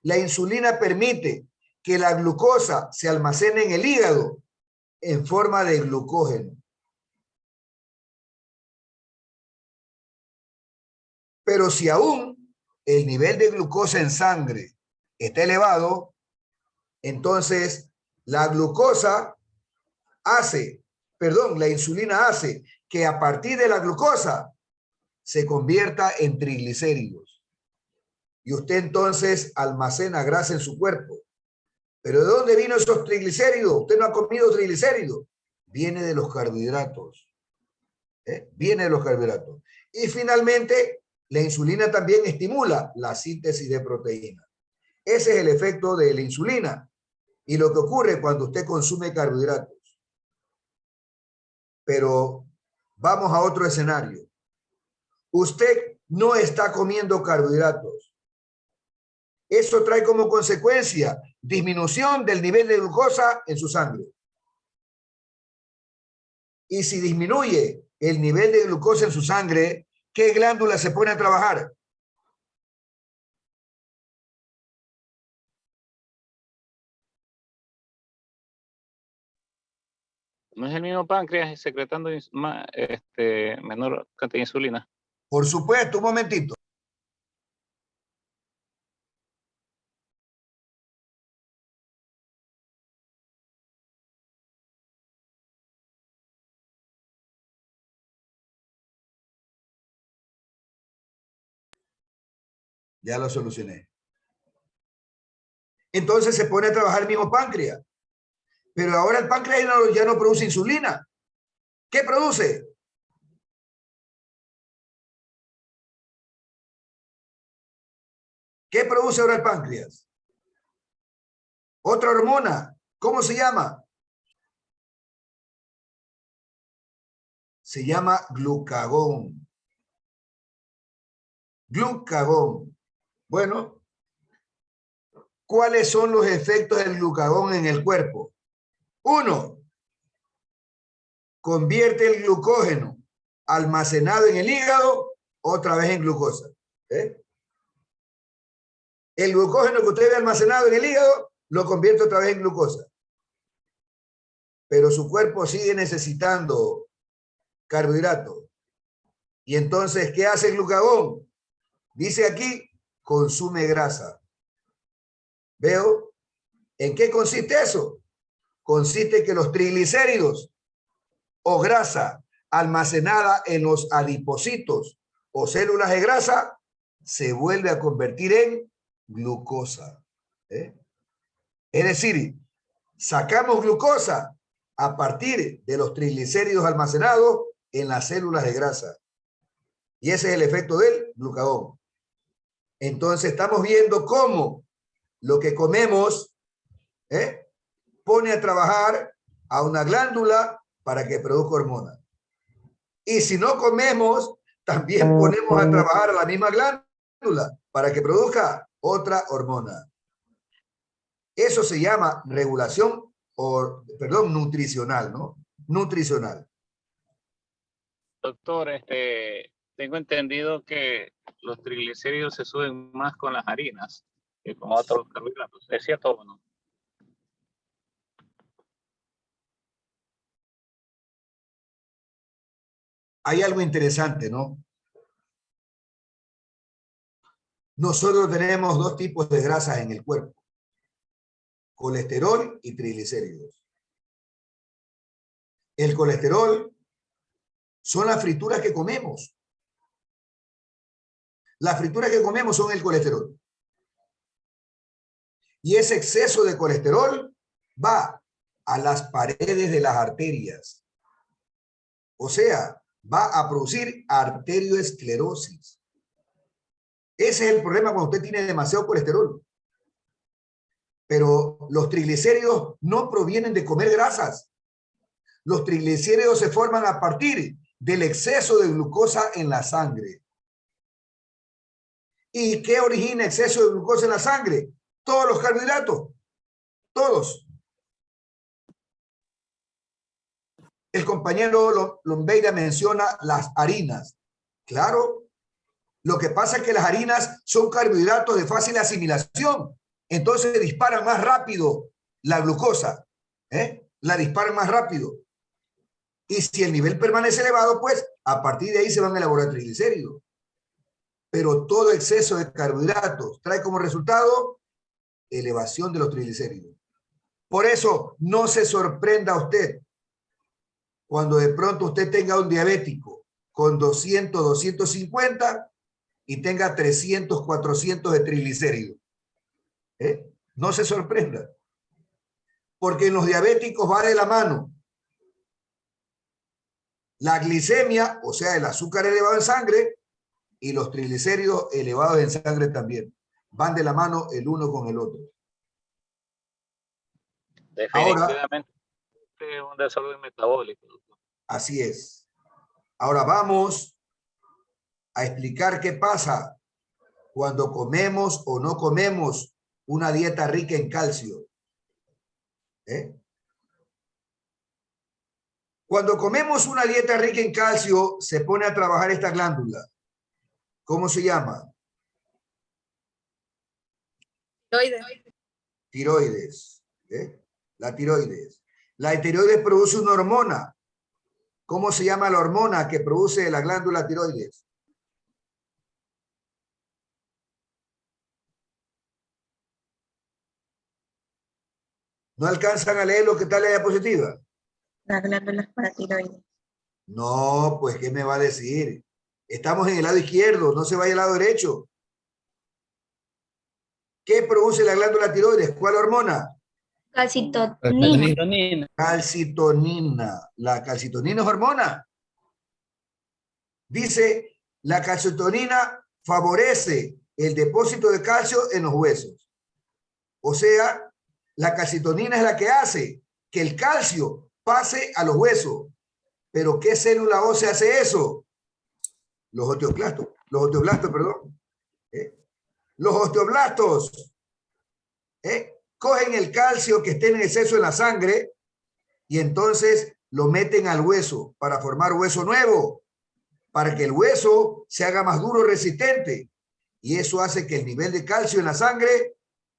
la insulina permite que la glucosa se almacene en el hígado en forma de glucógeno. Pero si aún el nivel de glucosa en sangre está elevado, entonces la insulina hace que a partir de la glucosa se convierta en triglicéridos. Y usted entonces almacena grasa en su cuerpo. ¿Pero de dónde vino esos triglicéridos? Usted no ha comido triglicéridos. Viene de los carbohidratos. Viene de los carbohidratos. Y finalmente, la insulina también estimula la síntesis de proteínas. Ese es el efecto de la insulina y lo que ocurre cuando usted consume carbohidratos. Pero vamos a otro escenario. Usted no está comiendo carbohidratos. Eso trae como consecuencia disminución del nivel de glucosa en su sangre. Y si disminuye el nivel de glucosa en su sangre, ¿qué glándula se pone a trabajar? ¿No es el mismo páncreas secretando menor cantidad de insulina? Por supuesto, un momentito. Ya lo solucioné. Entonces se pone a trabajar el mismo páncreas. Pero ahora el páncreas ya no produce insulina. ¿Qué produce? ¿Qué produce ahora el páncreas? Otra hormona. ¿Cómo se llama? Se llama glucagón. Glucagón. Bueno, ¿cuáles son los efectos del glucagón en el cuerpo? 1. Convierte el glucógeno almacenado en el hígado otra vez en glucosa. El glucógeno que usted ve almacenado en el hígado lo convierte otra vez en glucosa. Pero su cuerpo sigue necesitando carbohidratos. Y entonces, ¿qué hace el glucagón? Dice aquí, consume grasa. ¿Veo? ¿En qué consiste eso? Consiste que los triglicéridos o grasa almacenada en los adipocitos o células de grasa se vuelve a convertir en glucosa. Es decir, sacamos glucosa a partir de los triglicéridos almacenados en las células de grasa. Y ese es el efecto del glucagón. Entonces estamos viendo cómo lo que comemos pone a trabajar a una glándula para que produzca hormonas. Y si no comemos, también ponemos a trabajar a la misma glándula para que produzca otra hormona. Eso se llama regulación nutricional, ¿no? Nutricional. Doctor, tengo entendido que los triglicéridos se suben más con las harinas que con otros carbohidratos. ¿Es cierto o no? Hay algo interesante, ¿no? Nosotros tenemos dos tipos de grasas en el cuerpo: colesterol y triglicéridos. El colesterol son las frituras que comemos. Las frituras que comemos son el colesterol. Y ese exceso de colesterol va a las paredes de las arterias. O sea, va a producir arterioesclerosis. Ese es el problema cuando usted tiene demasiado colesterol. Pero los triglicéridos no provienen de comer grasas. Los triglicéridos se forman a partir del exceso de glucosa en la sangre. ¿Y qué origina exceso de glucosa en la sangre? Todos los carbohidratos. Todos. El compañero Lombeira menciona las harinas. Claro. Lo que pasa es que las harinas son carbohidratos de fácil asimilación. Entonces disparan más rápido la glucosa. La disparan más rápido. Y si el nivel permanece elevado, pues a partir de ahí se van a elaborar triglicéridos. Pero todo exceso de carbohidratos trae como resultado elevación de los triglicéridos. Por eso no se sorprenda usted cuando de pronto usted tenga un diabético con 200, 250 y tenga 300, 400 de triglicéridos. No se sorprenda. Porque en los diabéticos va de la mano la glicemia, o sea, el azúcar elevado en sangre, y los triglicéridos elevados en sangre también. Van de la mano el uno con el otro. Definitivamente es un desorden metabólico. Así es. Ahora vamos a explicar qué pasa cuando comemos o no comemos una dieta rica en calcio. Cuando comemos una dieta rica en calcio, se pone a trabajar esta glándula. ¿Cómo se llama? Tiroides. La tiroides. La tiroides produce una hormona. ¿Cómo se llama la hormona que produce la glándula tiroides? ¿No alcanzan a leer lo que está en la diapositiva? Las glándulas paratiroides. No, pues, ¿qué me va a decir? Estamos en el lado izquierdo, no se vaya al lado derecho. ¿Qué produce la glándula tiroides? ¿Cuál hormona? Calcitonina. Calcitonina. La calcitonina es hormona. Dice, la calcitonina favorece el depósito de calcio en los huesos. O sea, la calcitonina es la que hace que el calcio pase a los huesos. ¿Pero qué célula ósea hace eso? Los osteoblastos. Los osteoblastos, perdón. Los osteoblastos cogen el calcio que esté en exceso en la sangre y entonces lo meten al hueso para formar hueso nuevo, para que el hueso se haga más duro, resistente. Y eso hace que el nivel de calcio en la sangre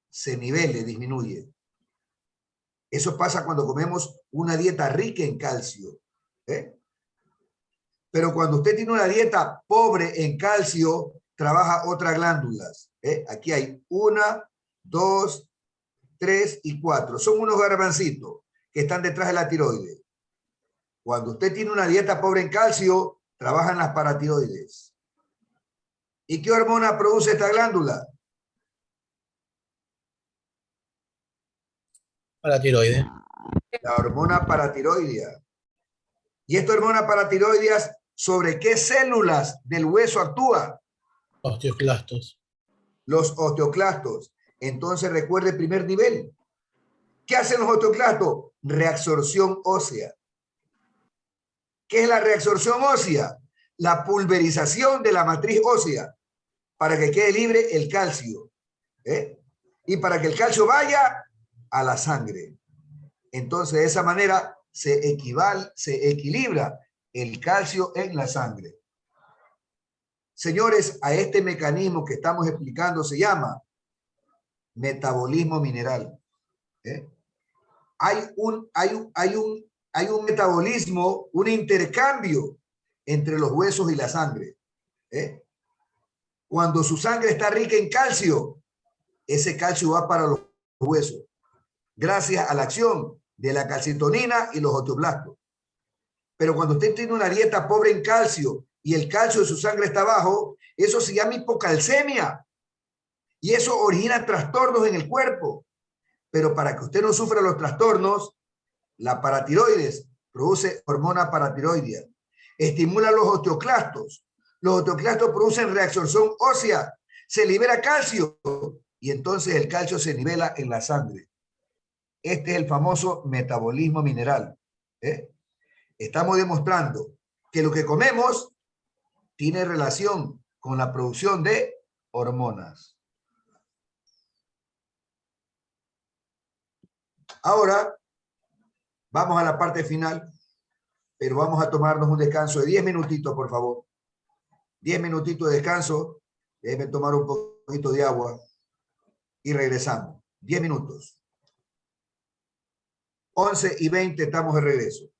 se nivele, disminuye. Eso pasa cuando comemos una dieta rica en calcio. Pero cuando usted tiene una dieta pobre en calcio, trabaja otras glándulas. Aquí hay 1, 2, 3 y 4. Son unos garbancitos que están detrás de la tiroides. Cuando usted tiene una dieta pobre en calcio, trabajan las paratiroides. ¿Y qué hormona produce esta glándula? Paratiroides. La hormona paratiroidea. ¿Y esta hormona paratiroidea sobre qué células del hueso actúa? Osteoclastos. Los osteoclastos. Entonces recuerde el primer nivel. ¿Qué hacen los osteoclastos? Reabsorción ósea. ¿Qué es la reabsorción ósea? La pulverización de la matriz ósea para que quede libre el calcio. Y para que el calcio vaya a la sangre. Entonces de esa manera se equilibra el calcio en la sangre. Señores, a este mecanismo que estamos explicando se llama metabolismo mineral. Hay un metabolismo, un intercambio entre los huesos y la sangre. Cuando su sangre está rica en calcio, ese calcio va para los huesos, gracias a la acción de la calcitonina y los osteoblastos. Pero cuando usted tiene una dieta pobre en calcio y el calcio de su sangre está bajo, eso se llama hipocalcemia. Y eso origina trastornos en el cuerpo. Pero para que usted no sufra los trastornos, La paratiroides produce hormona paratiroidea. Estimula los osteoclastos. Los osteoclastos producen reabsorción ósea. Se libera calcio y entonces el calcio se nivela en la sangre. Este es el famoso metabolismo mineral. Estamos demostrando que lo que comemos tiene relación con la producción de hormonas. Ahora vamos a la parte final, pero vamos a tomarnos un descanso de 10 minutitos, por favor. 10 minutitos de descanso. Déjenme tomar un poquito de agua y regresamos. 10 minutos. 11:20 estamos de regreso.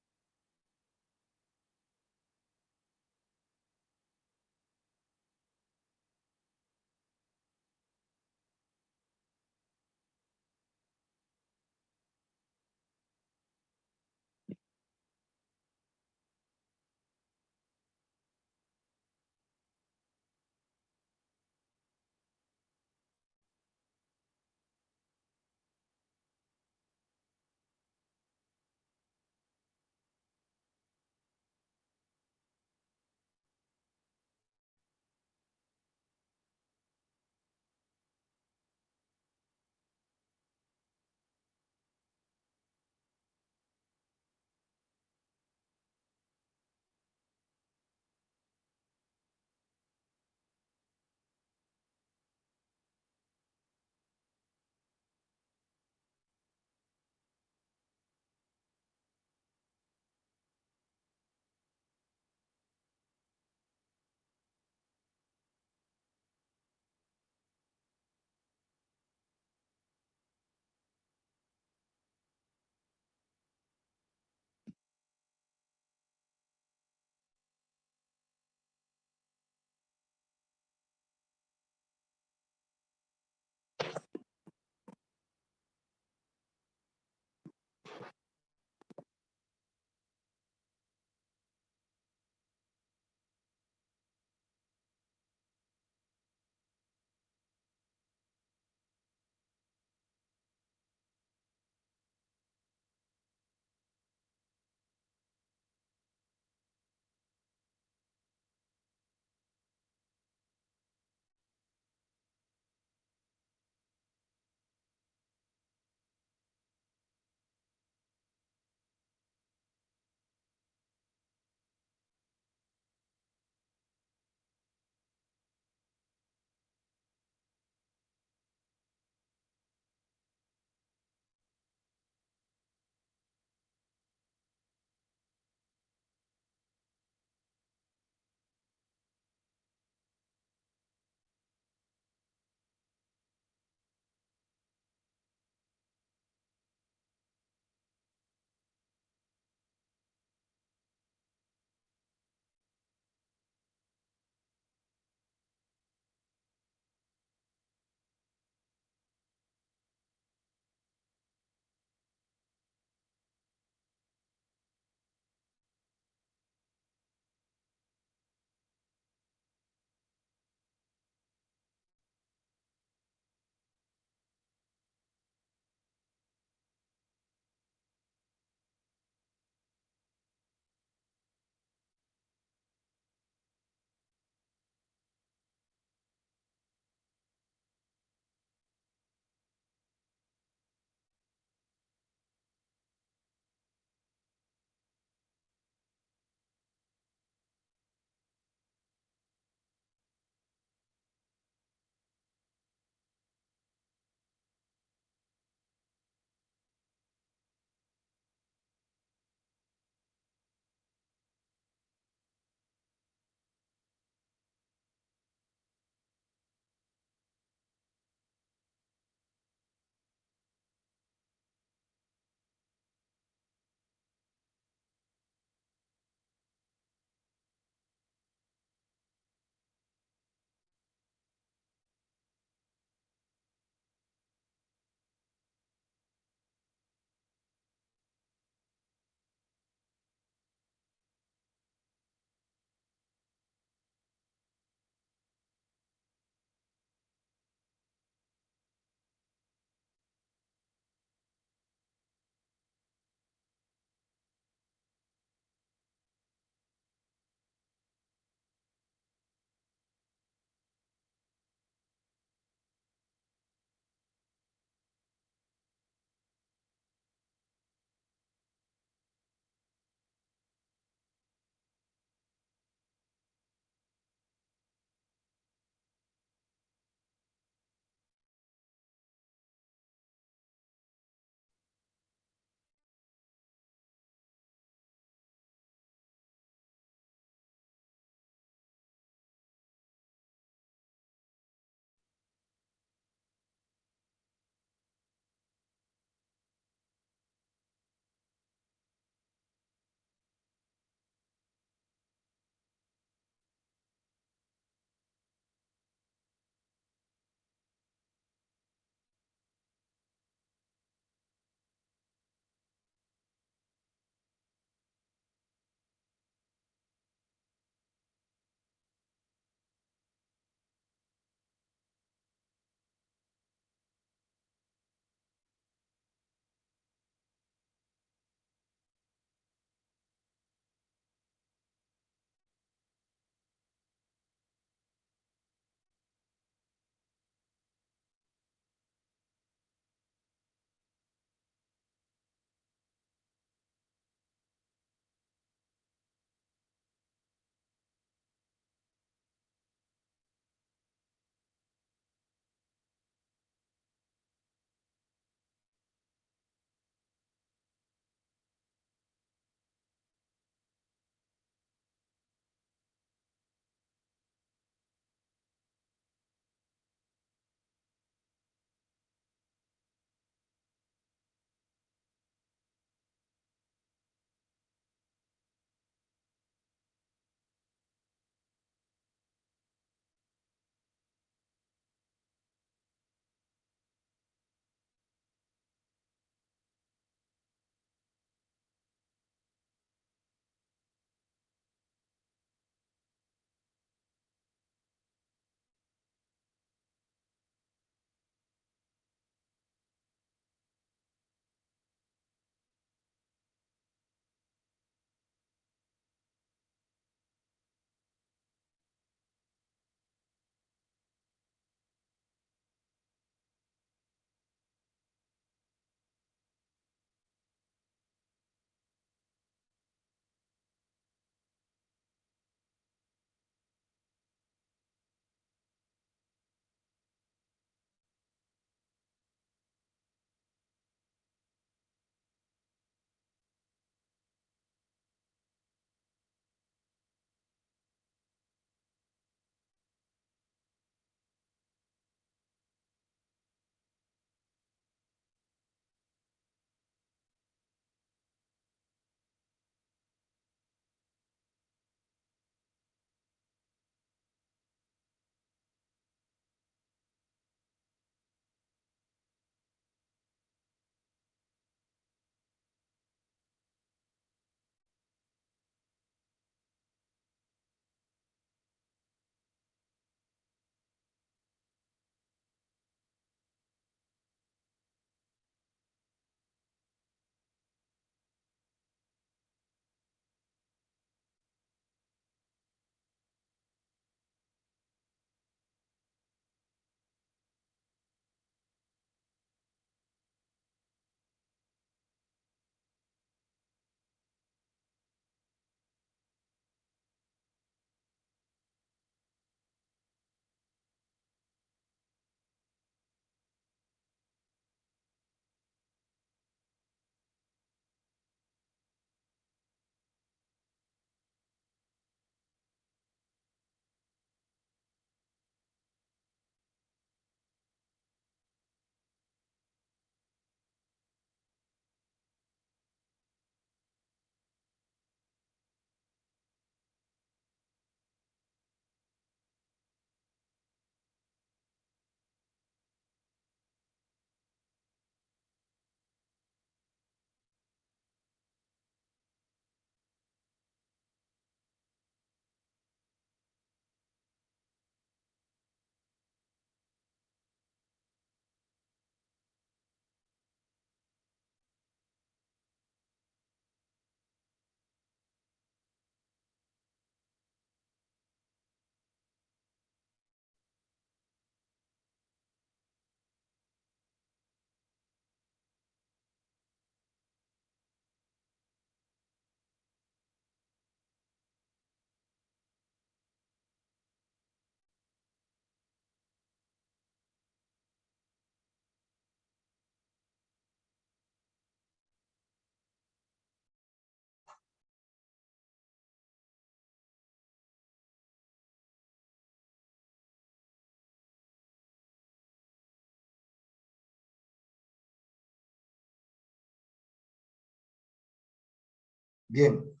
Bien.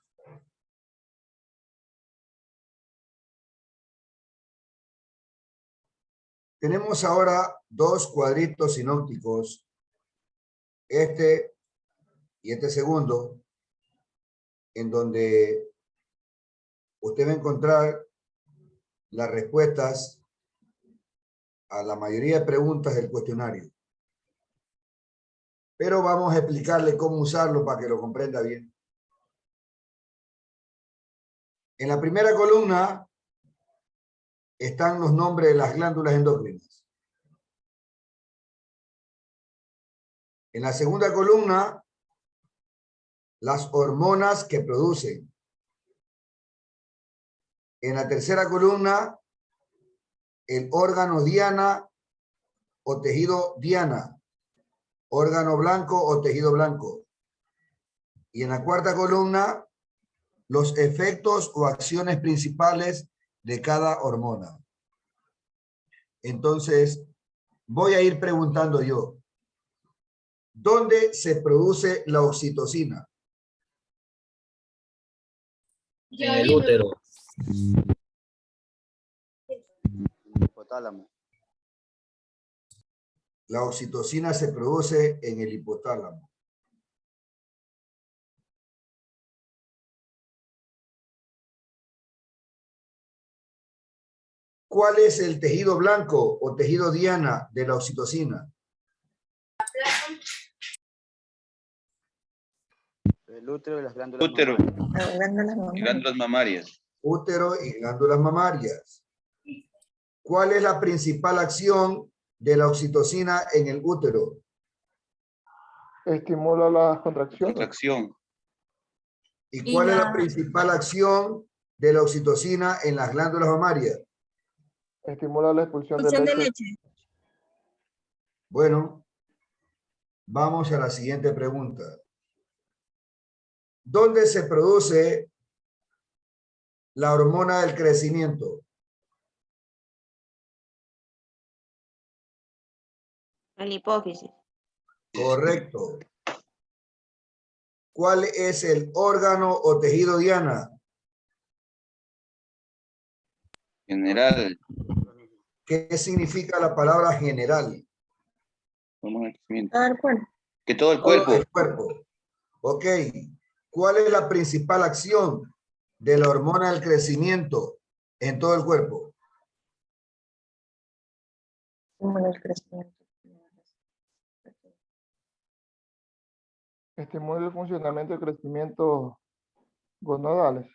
Tenemos ahora dos cuadritos sinópticos, este y este segundo, en donde usted va a encontrar las respuestas a la mayoría de preguntas del cuestionario. Pero vamos a explicarle cómo usarlo para que lo comprenda bien. En la primera columna están los nombres de las glándulas endócrinas. En la segunda columna, las hormonas que producen. En la tercera columna, el órgano diana o tejido diana, órgano blanco o tejido blanco. Y en la cuarta columna, los efectos o acciones principales de cada hormona. Entonces, voy a ir preguntando yo, ¿dónde se produce la oxitocina? En el útero. Hipotálamo. La oxitocina se produce en el hipotálamo. ¿Cuál es el tejido blanco o tejido diana de la oxitocina? El útero y las glándulas Útero. mamarias. Glándulas mamarias. Útero y glándulas mamarias. ¿Cuál es la principal acción de la oxitocina en el útero? Estimula las contracciones. Contracción. ¿Y cuál es la principal acción de la oxitocina en las glándulas mamarias? Estimula la expulsión de leche. Bueno, vamos a la siguiente pregunta. ¿Dónde se produce la hormona del crecimiento? En la hipófisis. Correcto. ¿Cuál es el órgano o tejido diana? General. ¿Qué significa la palabra general? Todo el cuerpo. Que todo el Todo cuerpo. el cuerpo. Ok. ¿Cuál es la principal acción de la hormona del crecimiento en todo el cuerpo? Estimula el crecimiento. Estimula el funcionamiento y crecimiento gonadales.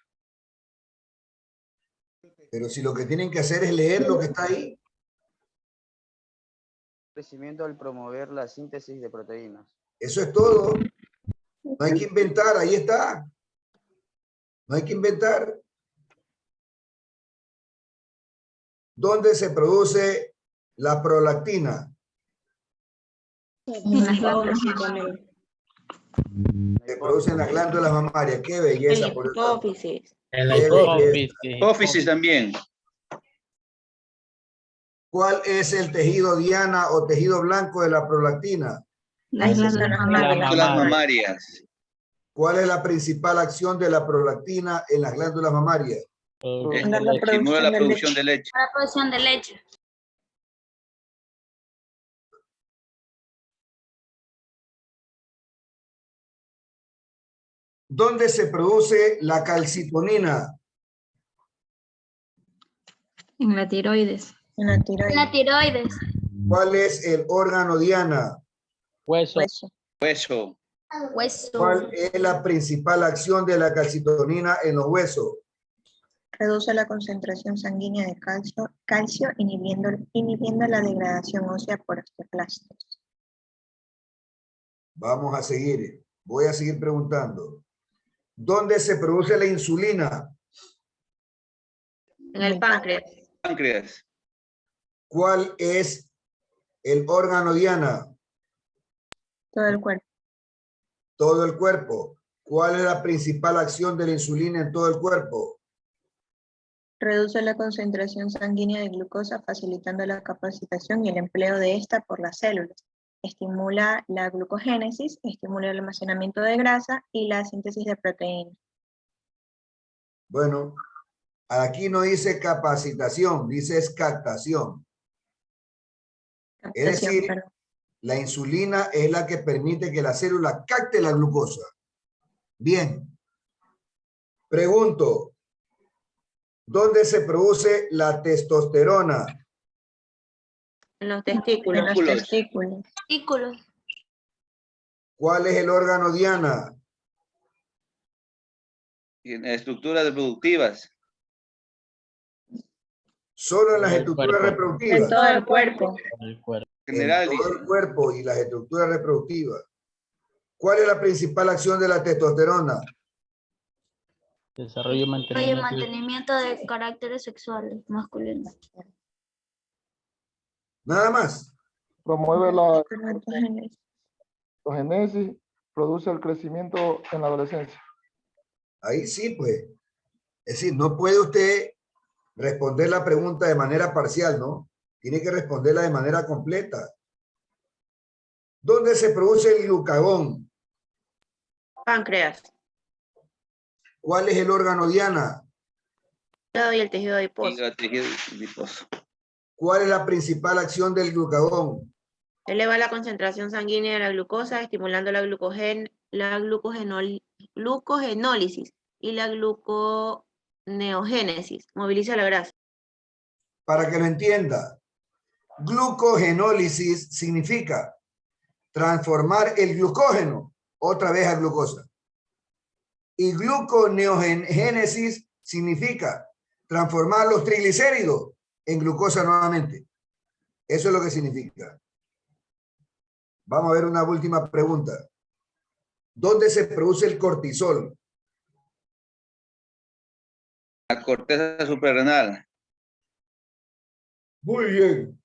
Pero si lo que tienen que hacer es leer lo que está ahí. Crecimiento al promover la síntesis de proteínas. Eso es todo. No hay que inventar, ahí está. No hay que inventar. ¿Dónde se produce la prolactina? En las glándulas mamarias. Se produce en las glándulas mamarias. ¡Qué belleza! En la hipófisis. En la Qué hipófisis. Hipófisis también. ¿Cuál es el tejido diana o tejido blanco de la prolactina? Las glándulas mamarias. Glándulas mamarias. ¿Cuál es la principal acción de la prolactina en las glándulas mamarias? Estimula la producción de leche. Para la producción de leche. ¿Dónde se produce la calcitonina? En la tiroides. En la tiroides. La tiroides. ¿Cuál es el órgano diana? Hueso. Hueso. Hueso. ¿Cuál es la principal acción de la calcitonina en los huesos? Reduce la concentración sanguínea de calcio inhibiendo la degradación ósea por osteoclastos. Vamos a seguir. Voy a seguir preguntando. ¿Dónde se produce la insulina? En el páncreas. Páncreas. ¿Cuál es el órgano diana? Todo el cuerpo. Todo el cuerpo. ¿Cuál es la principal acción de la insulina en todo el cuerpo? Reduce la concentración sanguínea de glucosa, facilitando la capacitación y el empleo de esta por las células. Estimula la glucogénesis, estimula el almacenamiento de grasa y la síntesis de proteínas. Bueno, aquí no dice capacitación, dice es captación. Es Captación, decir, perdón. la insulina es la que permite que la célula capte la glucosa. Bien. Pregunto, ¿dónde se produce la testosterona? En los En testículos. los testículos. Testículos. ¿Cuál es el órgano Diana? En estructuras reproductivas. Solo en las El estructuras cuerpo. En reproductivas. todo el cuerpo. El cuerpo. General, En todo dice. el cuerpo y las estructuras reproductivas. ¿Cuál es la principal acción de la testosterona? Desarrollo y Oye, mantenimiento. mantenimiento de caracteres sexuales masculinos. Nada más. Promueve la Espermatogenesis. genésis, produce el crecimiento en la adolescencia. Ahí sí, pues. Es decir, no puede usted responder la pregunta de manera parcial, ¿no? Tiene que responderla de manera completa. ¿Dónde se produce el glucagón? Páncreas. ¿Cuál es el órgano Diana? Hígado y el tejido adiposo. Hígado, tejido adiposo. ¿Cuál es la principal acción del glucagón? Eleva la concentración sanguínea de la glucosa, estimulando la glucogenólisis y la gluconeogénesis. Moviliza la grasa. Para que lo entienda, glucogenólisis significa transformar el glucógeno otra vez a glucosa. Y gluconeogénesis significa transformar los triglicéridos en glucosa nuevamente. Eso es lo que significa. Vamos a ver una última pregunta. ¿Dónde se produce el cortisol? La corteza suprarrenal. Muy bien.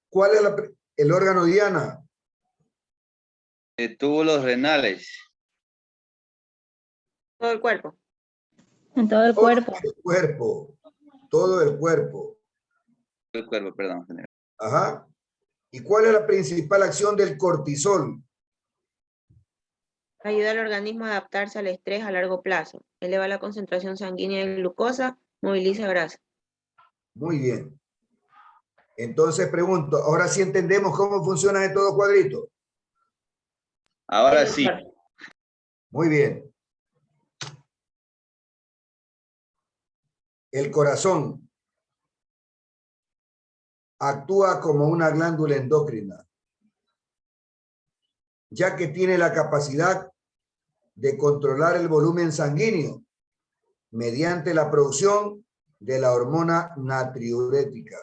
¿Cuál es el órgano Diana? Túbulos renales. Todo el cuerpo. En todo el cuerpo. Todo el cuerpo. Todo el cuerpo. El cuerpo, perdón. General. Ajá. ¿Y cuál es la principal acción del cortisol? Ayuda al organismo a adaptarse al estrés a largo plazo. Eleva la concentración sanguínea de glucosa. Moviliza grasa. Muy bien. Entonces pregunto, ¿ahora sí entendemos cómo funciona en todo cuadrito? Ahora sí. Muy bien. El corazón actúa como una glándula endocrina, ya que tiene la capacidad de controlar el volumen sanguíneo mediante la producción de la hormona natriurética.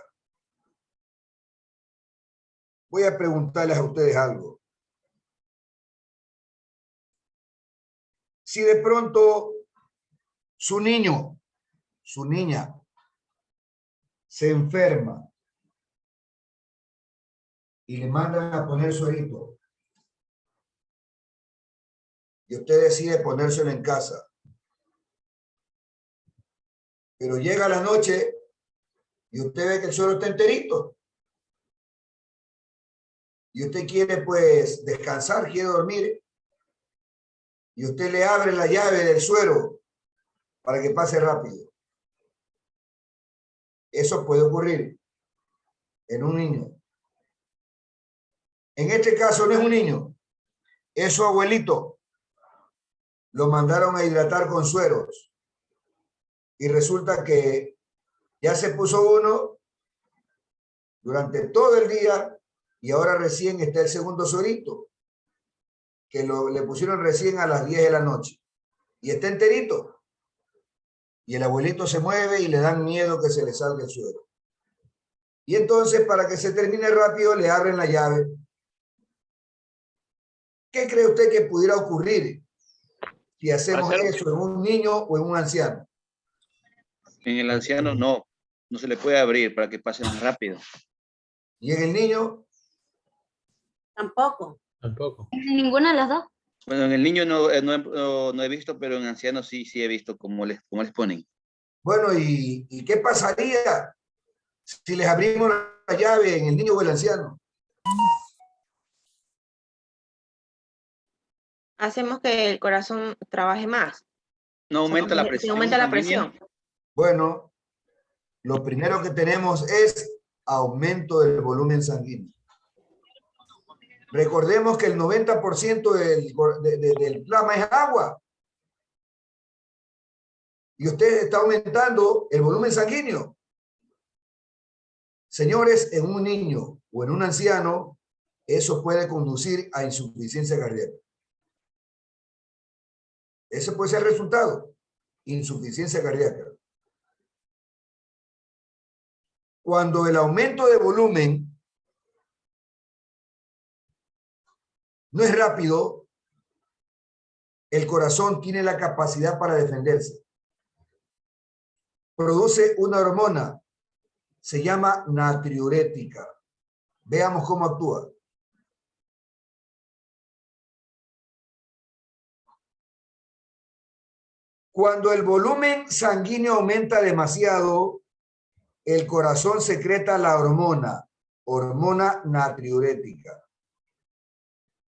Voy a preguntarles a ustedes algo. Si de pronto su niño, su niña, se enferma y le mandan a poner suerito, y usted decide ponérselo en casa, pero llega la noche y usted ve que el suero está enterito, y usted quiere pues descansar, quiere dormir, y usted le abre la llave del suero para que pase rápido. Eso puede ocurrir en un niño. En este caso no es un niño, es su abuelito. Lo mandaron a hidratar con sueros y resulta que ya se puso uno durante todo el día y ahora recién está el segundo suerito, que le pusieron recién a las 10 de la noche y está enterito. Y el abuelito se mueve y le dan miedo que se le salga el suero. Y entonces, para que se termine rápido, le abren la llave. ¿Qué cree usted que pudiera ocurrir si hacemos eso en un niño o en un anciano? En el anciano no se le puede abrir para que pase más rápido. ¿Y en el niño? Tampoco. Tampoco. Ninguna de las dos. Bueno, en el niño no he visto, pero en ancianos sí he visto cómo les ponen. Bueno, ¿y qué pasaría si les abrimos la llave en el niño o el anciano? Hacemos que el corazón trabaje más. No aumenta la presión. Aumenta la sanguínea. presión. Bueno, lo primero que tenemos es aumento del volumen sanguíneo. Recordemos que el 90% del plasma es agua. Y usted está aumentando el volumen sanguíneo. Señores, en un niño o en un anciano, eso puede conducir a insuficiencia cardíaca. Ese puede ser el resultado. Insuficiencia cardíaca. Cuando el aumento de volumen no es rápido, el corazón tiene la capacidad para defenderse. Produce una hormona, se llama natriurética. Veamos cómo actúa. Cuando el volumen sanguíneo aumenta demasiado, el corazón secreta la hormona natriurética,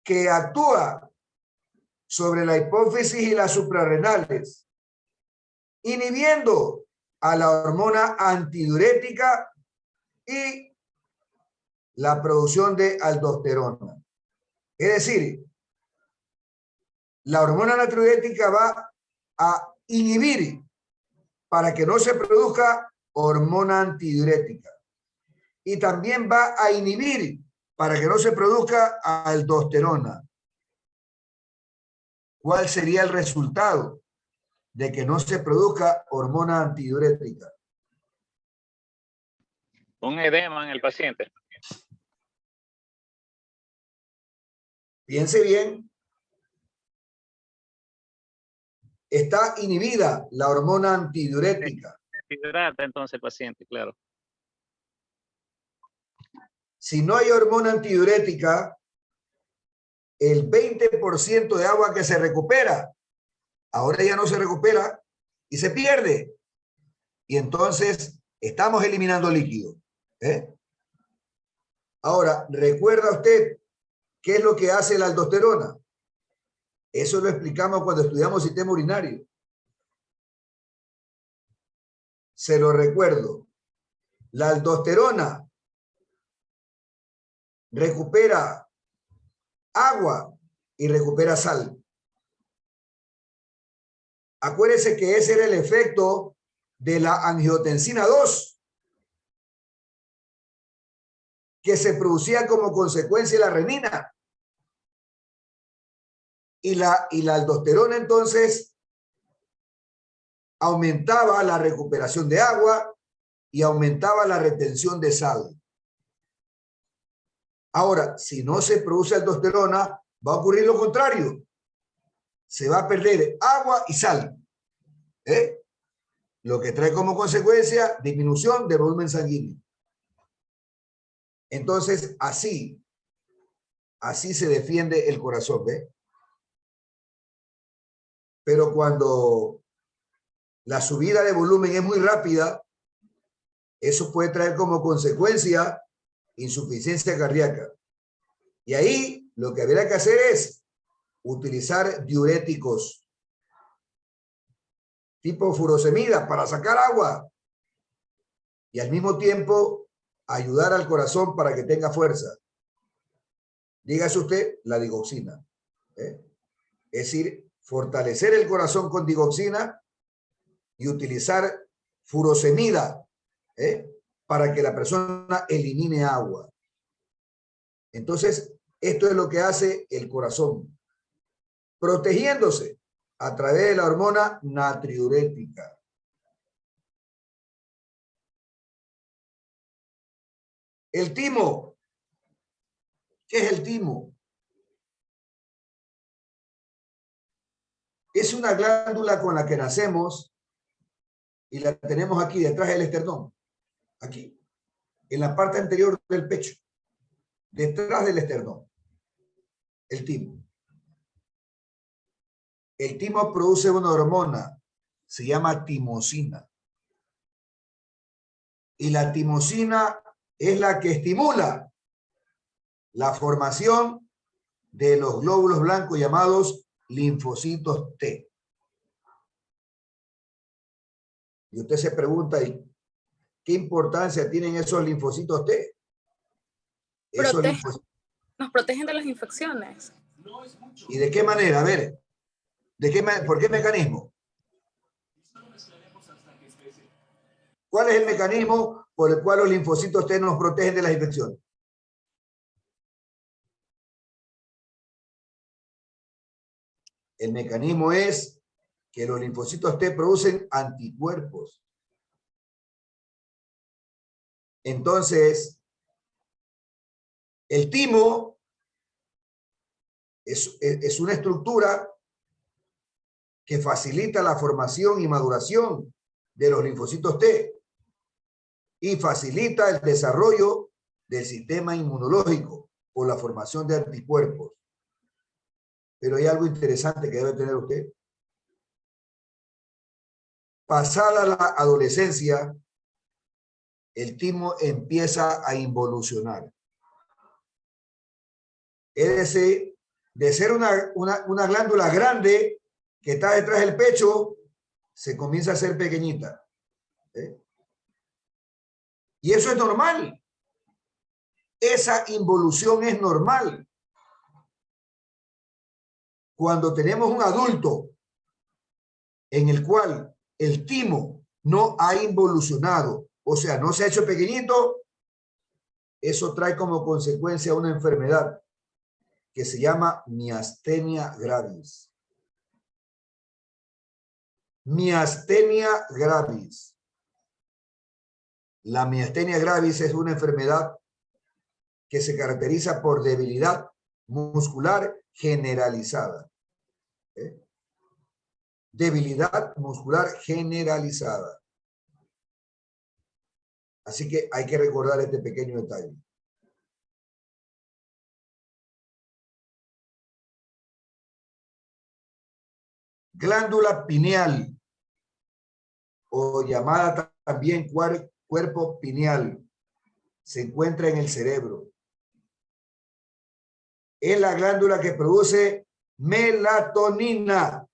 que actúa sobre la hipófisis y las suprarrenales, inhibiendo a la hormona antidiurética y la producción de aldosterona. Es decir, la hormona natriurética va a inhibir para que no se produzca hormona antidiurética. Y también va a inhibir para que no se produzca aldosterona. ¿Cuál sería el resultado de que no se produzca hormona antidiurética? Un edema en el paciente. Piense bien. Está inhibida la hormona antidiurética. Se hidrata entonces el paciente, claro. Si no hay hormona antidiurética, el 20% de agua que se recupera, ahora ya no se recupera y se pierde. Y entonces estamos eliminando líquido. Ahora, ¿recuerda usted qué es lo que hace la aldosterona? Eso lo explicamos cuando estudiamos sistema urinario. Se lo recuerdo. La aldosterona recupera agua y recupera sal. Acuérdese que ese era el efecto de la angiotensina 2, que se producía como consecuencia de la renina. Y la aldosterona entonces aumentaba la recuperación de agua y aumentaba la retención de sal. Ahora, si no se produce aldosterona, va a ocurrir lo contrario. Se va a perder agua y sal. Lo que trae como consecuencia disminución del volumen sanguíneo. Entonces, así se defiende el corazón, ¿ve? Pero cuando la subida de volumen es muy rápida, eso puede traer como consecuencia insuficiencia cardíaca. Y ahí lo que habría que hacer es utilizar diuréticos tipo furosemida para sacar agua y al mismo tiempo ayudar al corazón para que tenga fuerza. Dígase usted la digoxina. Es decir, fortalecer el corazón con digoxina y utilizar furosemida para que la persona elimine agua. Entonces, esto es lo que hace el corazón, protegiéndose a través de la hormona natriurética. El timo. ¿Qué es el timo? Es una glándula con la que nacemos y la tenemos aquí detrás del esternón. Aquí, en la parte anterior del pecho, detrás del esternón. El timo. El timo produce una hormona, se llama timosina. Y la timosina es la que estimula la formación de los glóbulos blancos llamados linfocitos T. Y usted se pregunta, ¿y qué importancia tienen esos linfocitos T? Esos Nos protegen de las infecciones. ¿Y de qué manera? A ver, ¿por qué mecanismo? ¿Cuál es el mecanismo por el cual los linfocitos T nos protegen de las infecciones? El mecanismo es que los linfocitos T producen anticuerpos. Entonces, el timo es una estructura que facilita la formación y maduración de los linfocitos T y facilita el desarrollo del sistema inmunológico por la formación de anticuerpos. Pero hay algo interesante que debe tener usted. Pasada la adolescencia, el timo empieza a involucionar. Es decir, de ser una glándula grande que está detrás del pecho, se comienza a hacer pequeñita. Y eso es normal. Esa involución es normal. Cuando tenemos un adulto en el cual el timo no ha involucionado, o sea, no se ha hecho pequeñito, eso trae como consecuencia una enfermedad que se llama miastenia gravis. Miastenia gravis. La miastenia gravis es una enfermedad que se caracteriza por debilidad muscular generalizada. Debilidad muscular generalizada. Así que hay que recordar este pequeño detalle. Glándula pineal, o llamada también cuerpo pineal, se encuentra en el cerebro. Es la glándula que produce melatonina.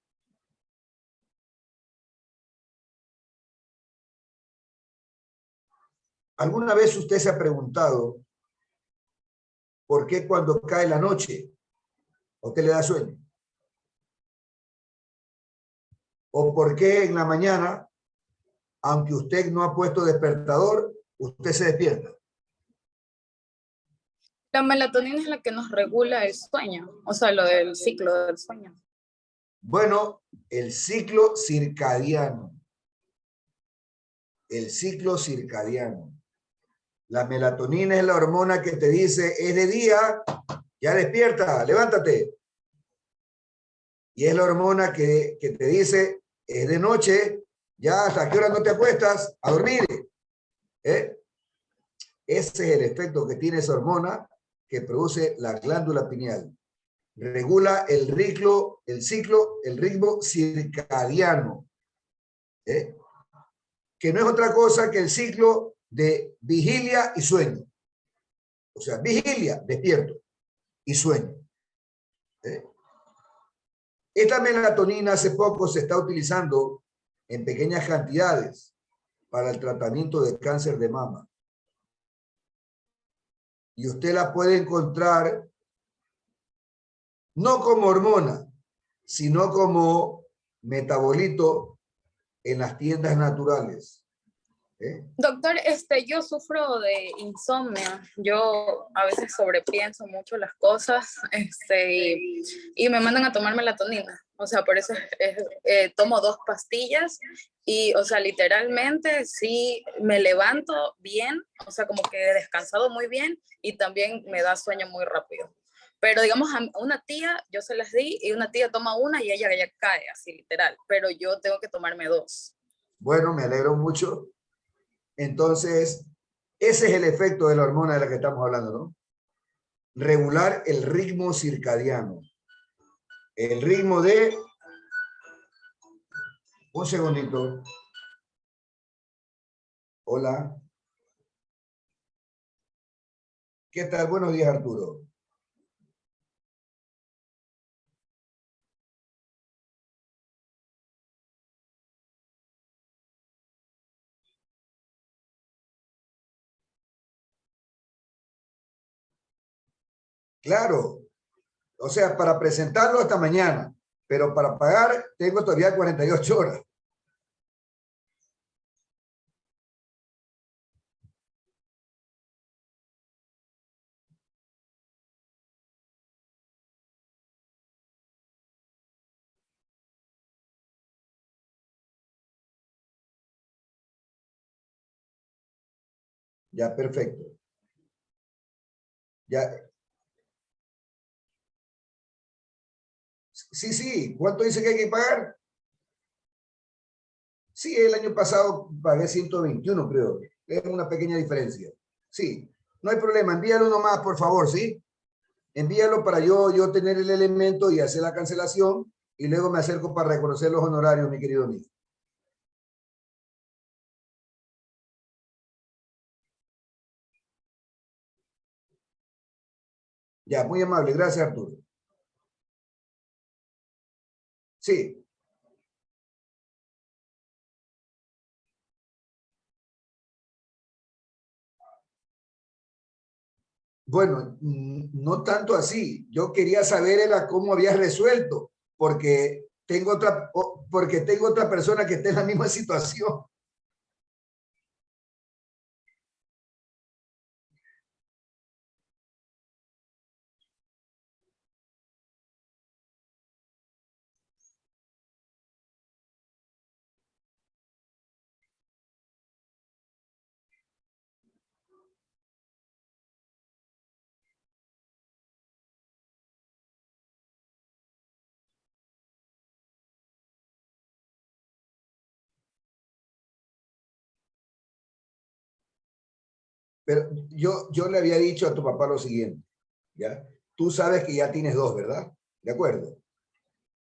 ¿Alguna vez usted se ha preguntado por qué cuando cae la noche a usted le da sueño? ¿O por qué en la mañana, aunque usted no ha puesto despertador, usted se despierta? La melatonina es la que nos regula el sueño, o sea, lo del ciclo del sueño. Bueno, el ciclo circadiano. El ciclo circadiano. La melatonina es la hormona que te dice, es de día, ya despierta, levántate. Y es la hormona que te dice, es de noche, ya hasta qué hora no te acuestas a dormir. Ese es el efecto que tiene esa hormona que produce la glándula pineal. Regula el ritmo circadiano. Que no es otra cosa que el ciclo de vigilia y sueño. O sea, vigilia, despierto, y sueño. Esta melatonina hace poco se está utilizando en pequeñas cantidades para el tratamiento de cáncer de mama. Y usted la puede encontrar no como hormona, sino como metabolito en las tiendas naturales. Doctor, yo sufro de insomnio. Yo a veces sobrepienso mucho las cosas, y me mandan a tomar melatonina. O sea, por eso tomo 2 pastillas y, o sea, literalmente sí me levanto bien, o sea, como que he descansado muy bien y también me da sueño muy rápido. Pero digamos, a una tía yo se las di y una tía toma una y ella ya cae, así literal. Pero yo tengo que tomarme 2. Bueno, me alegro mucho. Entonces, ese es el efecto de la hormona de la que estamos hablando, ¿no? Regular el ritmo circadiano. El ritmo de... Un segundito. Hola. ¿Qué tal? Buenos días, Arturo. Claro. O sea, para presentarlo hasta mañana, pero para pagar tengo todavía 48 horas. Ya, perfecto. Ya. Sí, sí. ¿Cuánto dice que hay que pagar? Sí, el año pasado pagué 121, creo. Es una pequeña diferencia. Sí, no hay problema. Envíalo nomás, por favor, ¿sí? Envíalo para yo tener el elemento y hacer la cancelación y luego me acerco para reconocer los honorarios, mi querido amigo. Ya, muy amable. Gracias, Arturo. Sí. Bueno, no tanto así. Yo quería saber era cómo habías resuelto, porque tengo otra persona que está en la misma situación. Pero yo le había dicho a tu papá lo siguiente, ¿ya? Tú sabes que ya tienes dos, ¿verdad? ¿De acuerdo?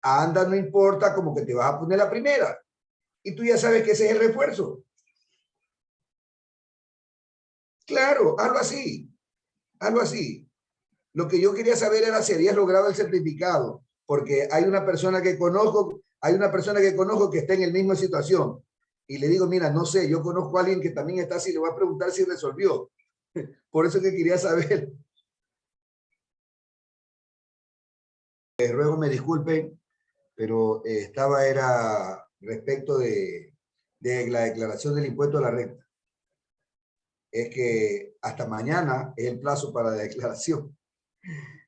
Anda, no importa, como que te vas a poner la primera. Y tú ya sabes que ese es el refuerzo. Claro, hazlo así. Hazlo así. Lo que yo quería saber era si habías logrado el certificado, porque hay una persona que conozco que está en la misma situación. Y le digo, mira, no sé, yo conozco a alguien que también está así, le voy a preguntar si resolvió. Por eso que quería saber. Ruego me disculpen, pero era respecto de la declaración del impuesto a la renta. Es que hasta mañana es el plazo para la declaración.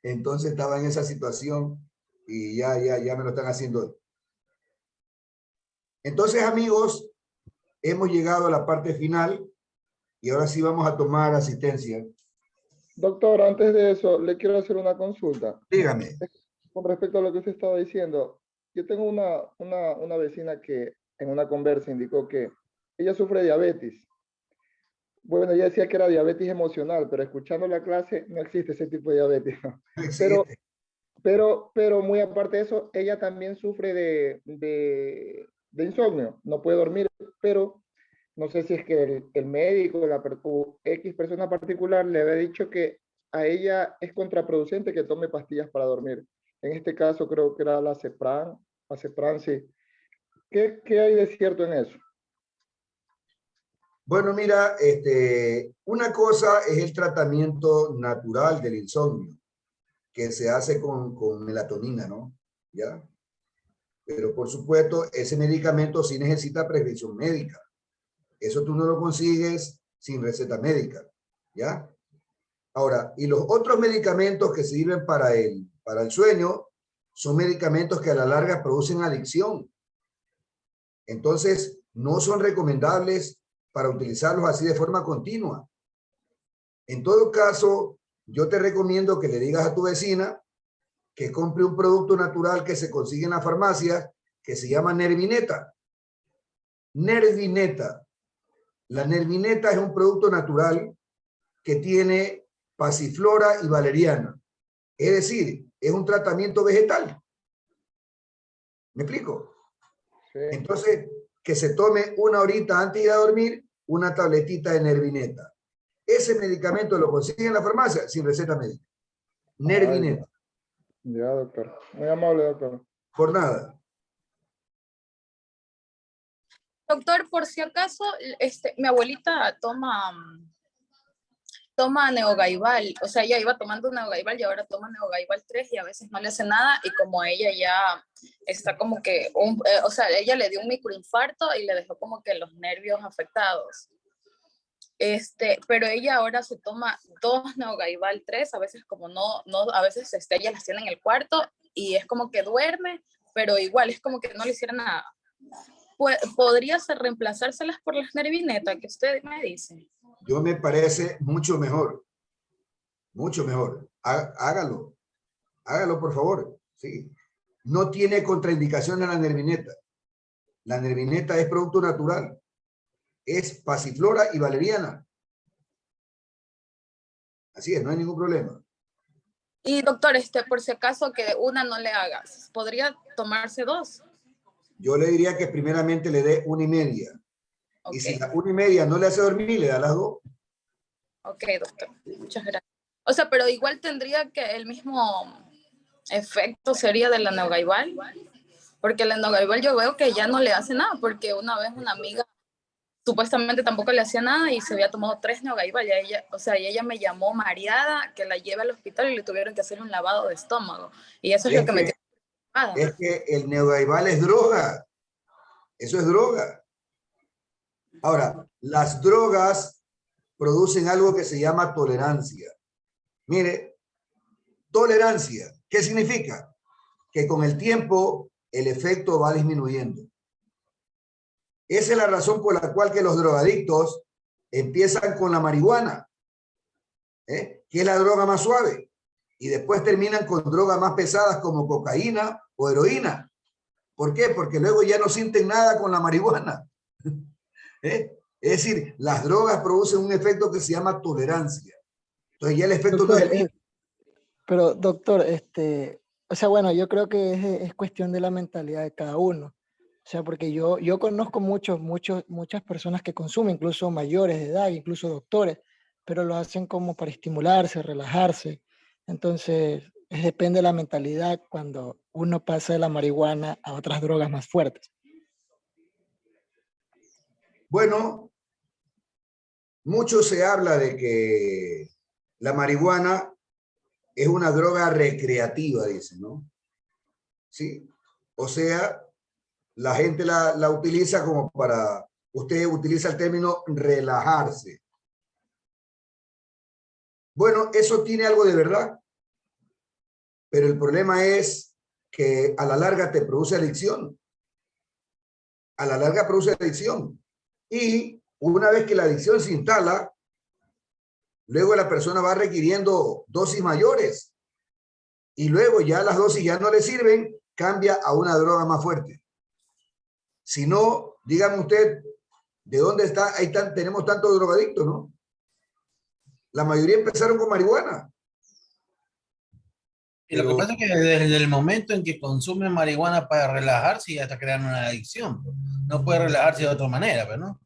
Entonces estaba en esa situación y ya me lo están haciendo hoy. Entonces, amigos, hemos llegado a la parte final y ahora sí vamos a tomar asistencia. Doctor, antes de eso, le quiero hacer una consulta. Dígame. Con respecto a lo que usted estaba diciendo, yo tengo una vecina que en una conversa indicó que ella sufre diabetes. Bueno, ella decía que era diabetes emocional, pero escuchando la clase no existe ese tipo de diabetes. No existe. Pero muy aparte de eso, ella también sufre de insomnio, no puede dormir, pero no sé si es que el médico o X persona particular le había dicho que a ella es contraproducente que tome pastillas para dormir. En este caso creo que era la Azepran, sí. ¿Qué hay de cierto en eso? Bueno, mira, una cosa es el tratamiento natural del insomnio, que se hace con melatonina, ¿no? ¿Ya? Pero por supuesto, ese medicamento sí necesita prescripción médica. Eso tú no lo consigues sin receta médica, ¿ya? Ahora, y los otros medicamentos que sirven para el sueño son medicamentos que a la larga producen adicción. Entonces, no son recomendables para utilizarlos así de forma continua. En todo caso, yo te recomiendo que le digas a tu vecina que compre un producto natural que se consigue en la farmacia que se llama Nervineta. Nervineta. La Nervineta es un producto natural que tiene pasiflora y valeriana. Es decir, es un tratamiento vegetal. ¿Me explico? Sí. Entonces, que se tome una horita antes de ir a dormir una tabletita de Nervineta. Ese medicamento lo consigue en la farmacia sin receta médica. Nervineta. Ya, doctor. Muy amable, doctor. Por nada. Doctor, por si acaso, mi abuelita toma toma Neogaibal, o sea, ella iba tomando Neogaibal y ahora toma Neogaibal 3 y a veces no le hace nada y como ella ya está como que, o sea, ella le dio un microinfarto y le dejó como que los nervios afectados. Pero ella ahora se toma 2 Neogaibal 3, a veces como no, a veces ella las tiene en el cuarto y es como que duerme, pero igual es como que no le hiciera nada. ¿Podría reemplazárselas por las Nervineta que usted me dice? Yo me parece mucho mejor. Mucho mejor. Hágalo. Hágalo, por favor. Sí. No tiene contraindicación en la Nervineta. La Nervineta es producto natural. Es pasiflora y valeriana. Así es, no hay ningún problema. Y doctor, por si acaso que una no le hagas, ¿podría tomarse 2? Yo le diría que primeramente le dé 1,5. Okay. Y si la 1,5 no le hace dormir, le da las 2. Ok, doctor. Muchas gracias. O sea, pero igual tendría que el mismo efecto sería de la Neogaibal. Porque la Neogaibal yo veo que ya no le hace nada, porque una vez una amiga supuestamente tampoco le hacía nada y se había tomado 3 Neogaibal y ella, o sea, y ella me llamó mareada que la lleve al hospital y le tuvieron que hacer un lavado de estómago. Y eso es lo que me tiene preocupada. Es que el Neogaibal es droga. Eso es droga. Ahora, las drogas producen algo que se llama tolerancia. Mire, tolerancia, ¿qué significa? Que con el tiempo el efecto va disminuyendo. Esa es la razón por la cual que los drogadictos empiezan con la marihuana, que es la droga más suave, y después terminan con drogas más pesadas como cocaína o heroína. ¿Por qué? Porque luego ya no sienten nada con la marihuana. Es decir, las drogas producen un efecto que se llama tolerancia. Entonces ya el efecto doctor, no es el mismo. Pero doctor, o sea, bueno, yo creo que es cuestión de la mentalidad de cada uno. O sea, porque yo conozco muchas personas que consumen, incluso mayores de edad, incluso doctores, pero lo hacen como para estimularse, relajarse. Entonces, depende de la mentalidad cuando uno pasa de la marihuana a otras drogas más fuertes. Bueno, mucho se habla de que la marihuana es una droga recreativa, dicen, ¿no? Sí. O sea, la gente la utiliza como para, usted utiliza el término relajarse. Bueno, eso tiene algo de verdad, pero el problema es que a la larga te produce adicción. A la larga produce adicción. Y una vez que la adicción se instala, luego la persona va requiriendo dosis mayores. Y luego ya las dosis ya no le sirven, cambia a una droga más fuerte. Si no, dígame usted, ¿de dónde está? Ahí tenemos tantos drogadictos, ¿no? La mayoría empezaron con marihuana. Y lo que pasa es que desde el momento en que consumen marihuana para relajarse, ya está creando una adicción. No puede relajarse de otra manera, pero no.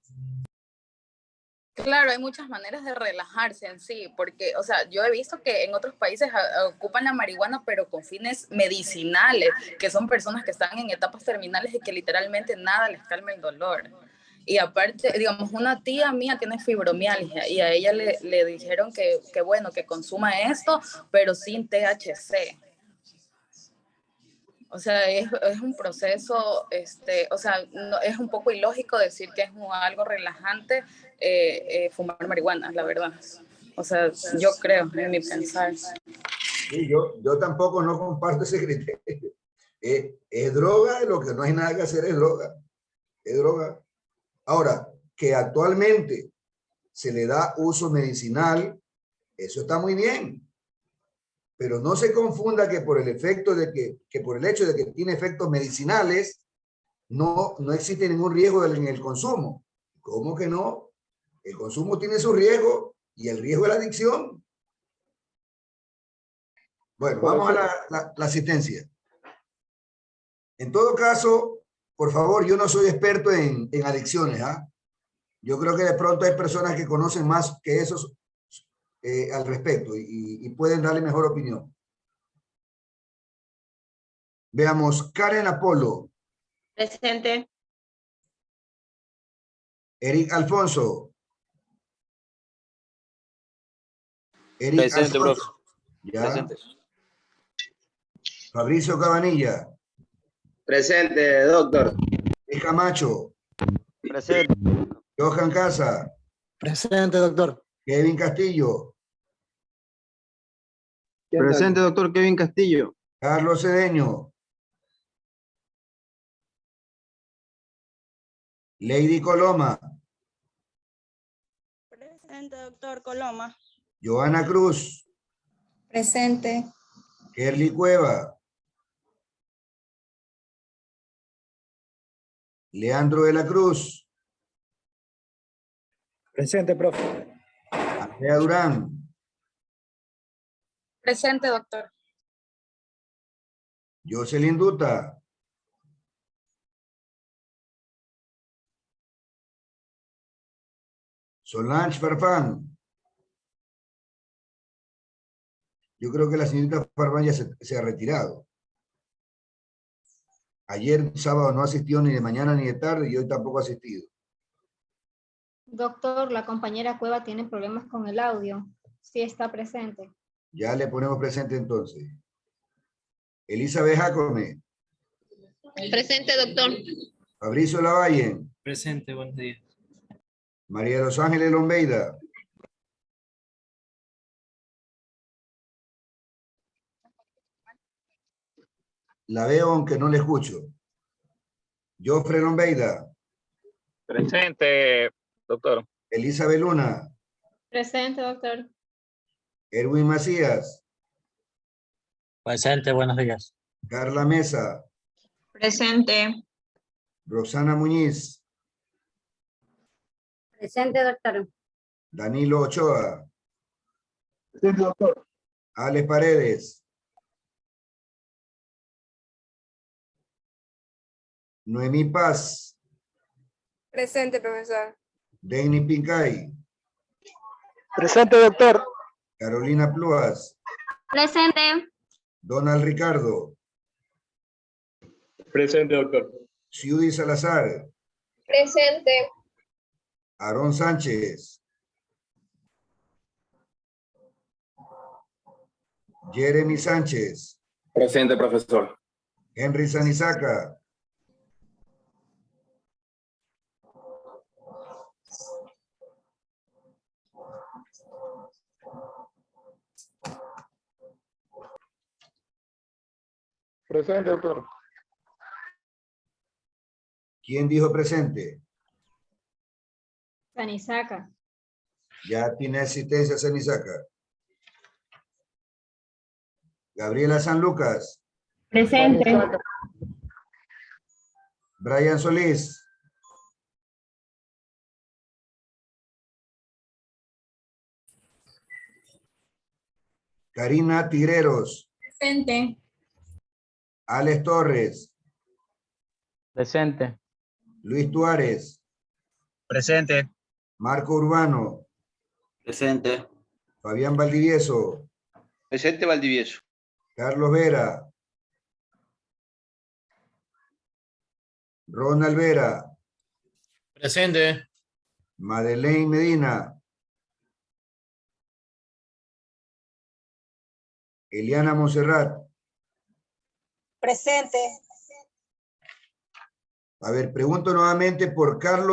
Claro, hay muchas maneras de relajarse en sí, porque, o sea, yo he visto que en otros países ocupan la marihuana, pero con fines medicinales, que son personas que están en etapas terminales y que literalmente nada les calma el dolor. Y aparte, digamos, una tía mía tiene fibromialgia y a ella le dijeron que bueno, que consuma esto, pero sin THC. O sea, es un proceso, o sea, no, es un poco ilógico decir que es algo relajante fumar marihuana, la verdad. O sea, yo creo, en mi pensar. Sí, yo tampoco no comparto ese criterio. Es droga, lo que no hay nada que hacer es droga. Es droga. Ahora, que actualmente se le da uso medicinal, eso está muy bien. Pero no se confunda que por el efecto de que por el hecho de que tiene efectos medicinales, no existe ningún riesgo en el consumo. ¿Cómo que no? El consumo tiene su riesgo y el riesgo es la adicción. Bueno, vamos a la asistencia. En todo caso, por favor, yo no soy experto en adicciones, ¿ah? Yo creo que de pronto hay personas que conocen más que esos al respecto y pueden darle mejor opinión. Veamos, Karen Apolo. Presente. Eric Alfonso. Eric Presente, Azoy. profe. Ya. Presente. Fabricio Cabanilla. Presente, doctor. Luis Camacho. Presente. Johan Casa. Presente, doctor. Kevin Castillo. Presente, doctor Kevin Castillo. Carlos Cedeño. Lady Coloma. Presente, doctor Coloma. Joana Cruz. Presente. Kerly Cueva. Leandro de la Cruz. Presente, profe. Andrea Durán. Presente, doctor. Jocelyn Duta. Solange Farfán. Yo creo que la señorita Farfán ya se ha retirado. Ayer sábado no asistió ni de mañana ni de tarde y hoy tampoco ha asistido. Doctor, la compañera Cueva tiene problemas con el audio. Sí está presente. Ya le ponemos presente entonces. Elizabeth Jacome. Presente, doctor. Fabricio Lavalle. Presente, buenos días. María de los Ángeles Lombeida. La veo aunque no le escucho. Jofre Lombeida. Presente, doctor. Elizabeth Luna. Presente, doctor. Erwin Macías. Presente, buenos días. Carla Mesa. Presente. Rosana Muñiz. Presente, doctor. Danilo Ochoa. Presente, doctor. Alex Paredes. Noemí Paz. Presente, profesor. Denny Pincay. Presente, doctor. Carolina Pluas. Presente. Donald Ricardo. Presente, doctor. Ciudad Salazar. Presente. Aarón Sánchez. Jeremy Sánchez. Presente, profesor. Henry Sanizaca. Presente, doctor. ¿Quién dijo presente? Sanizaca. Ya tiene asistencia Sanizaca. Gabriela San Lucas. Presente. Brian Solís. Karina Tigreros. Presente. Alex Torres. Presente. Luis Tuárez. Presente. Marco Urbano. Presente. Fabián Valdivieso. Presente, Valdivieso. Carlos Vera. Ronald Vera. Presente. Madeleine Medina. Eliana Monserrat. Presente. A ver, pregunto nuevamente por Carlos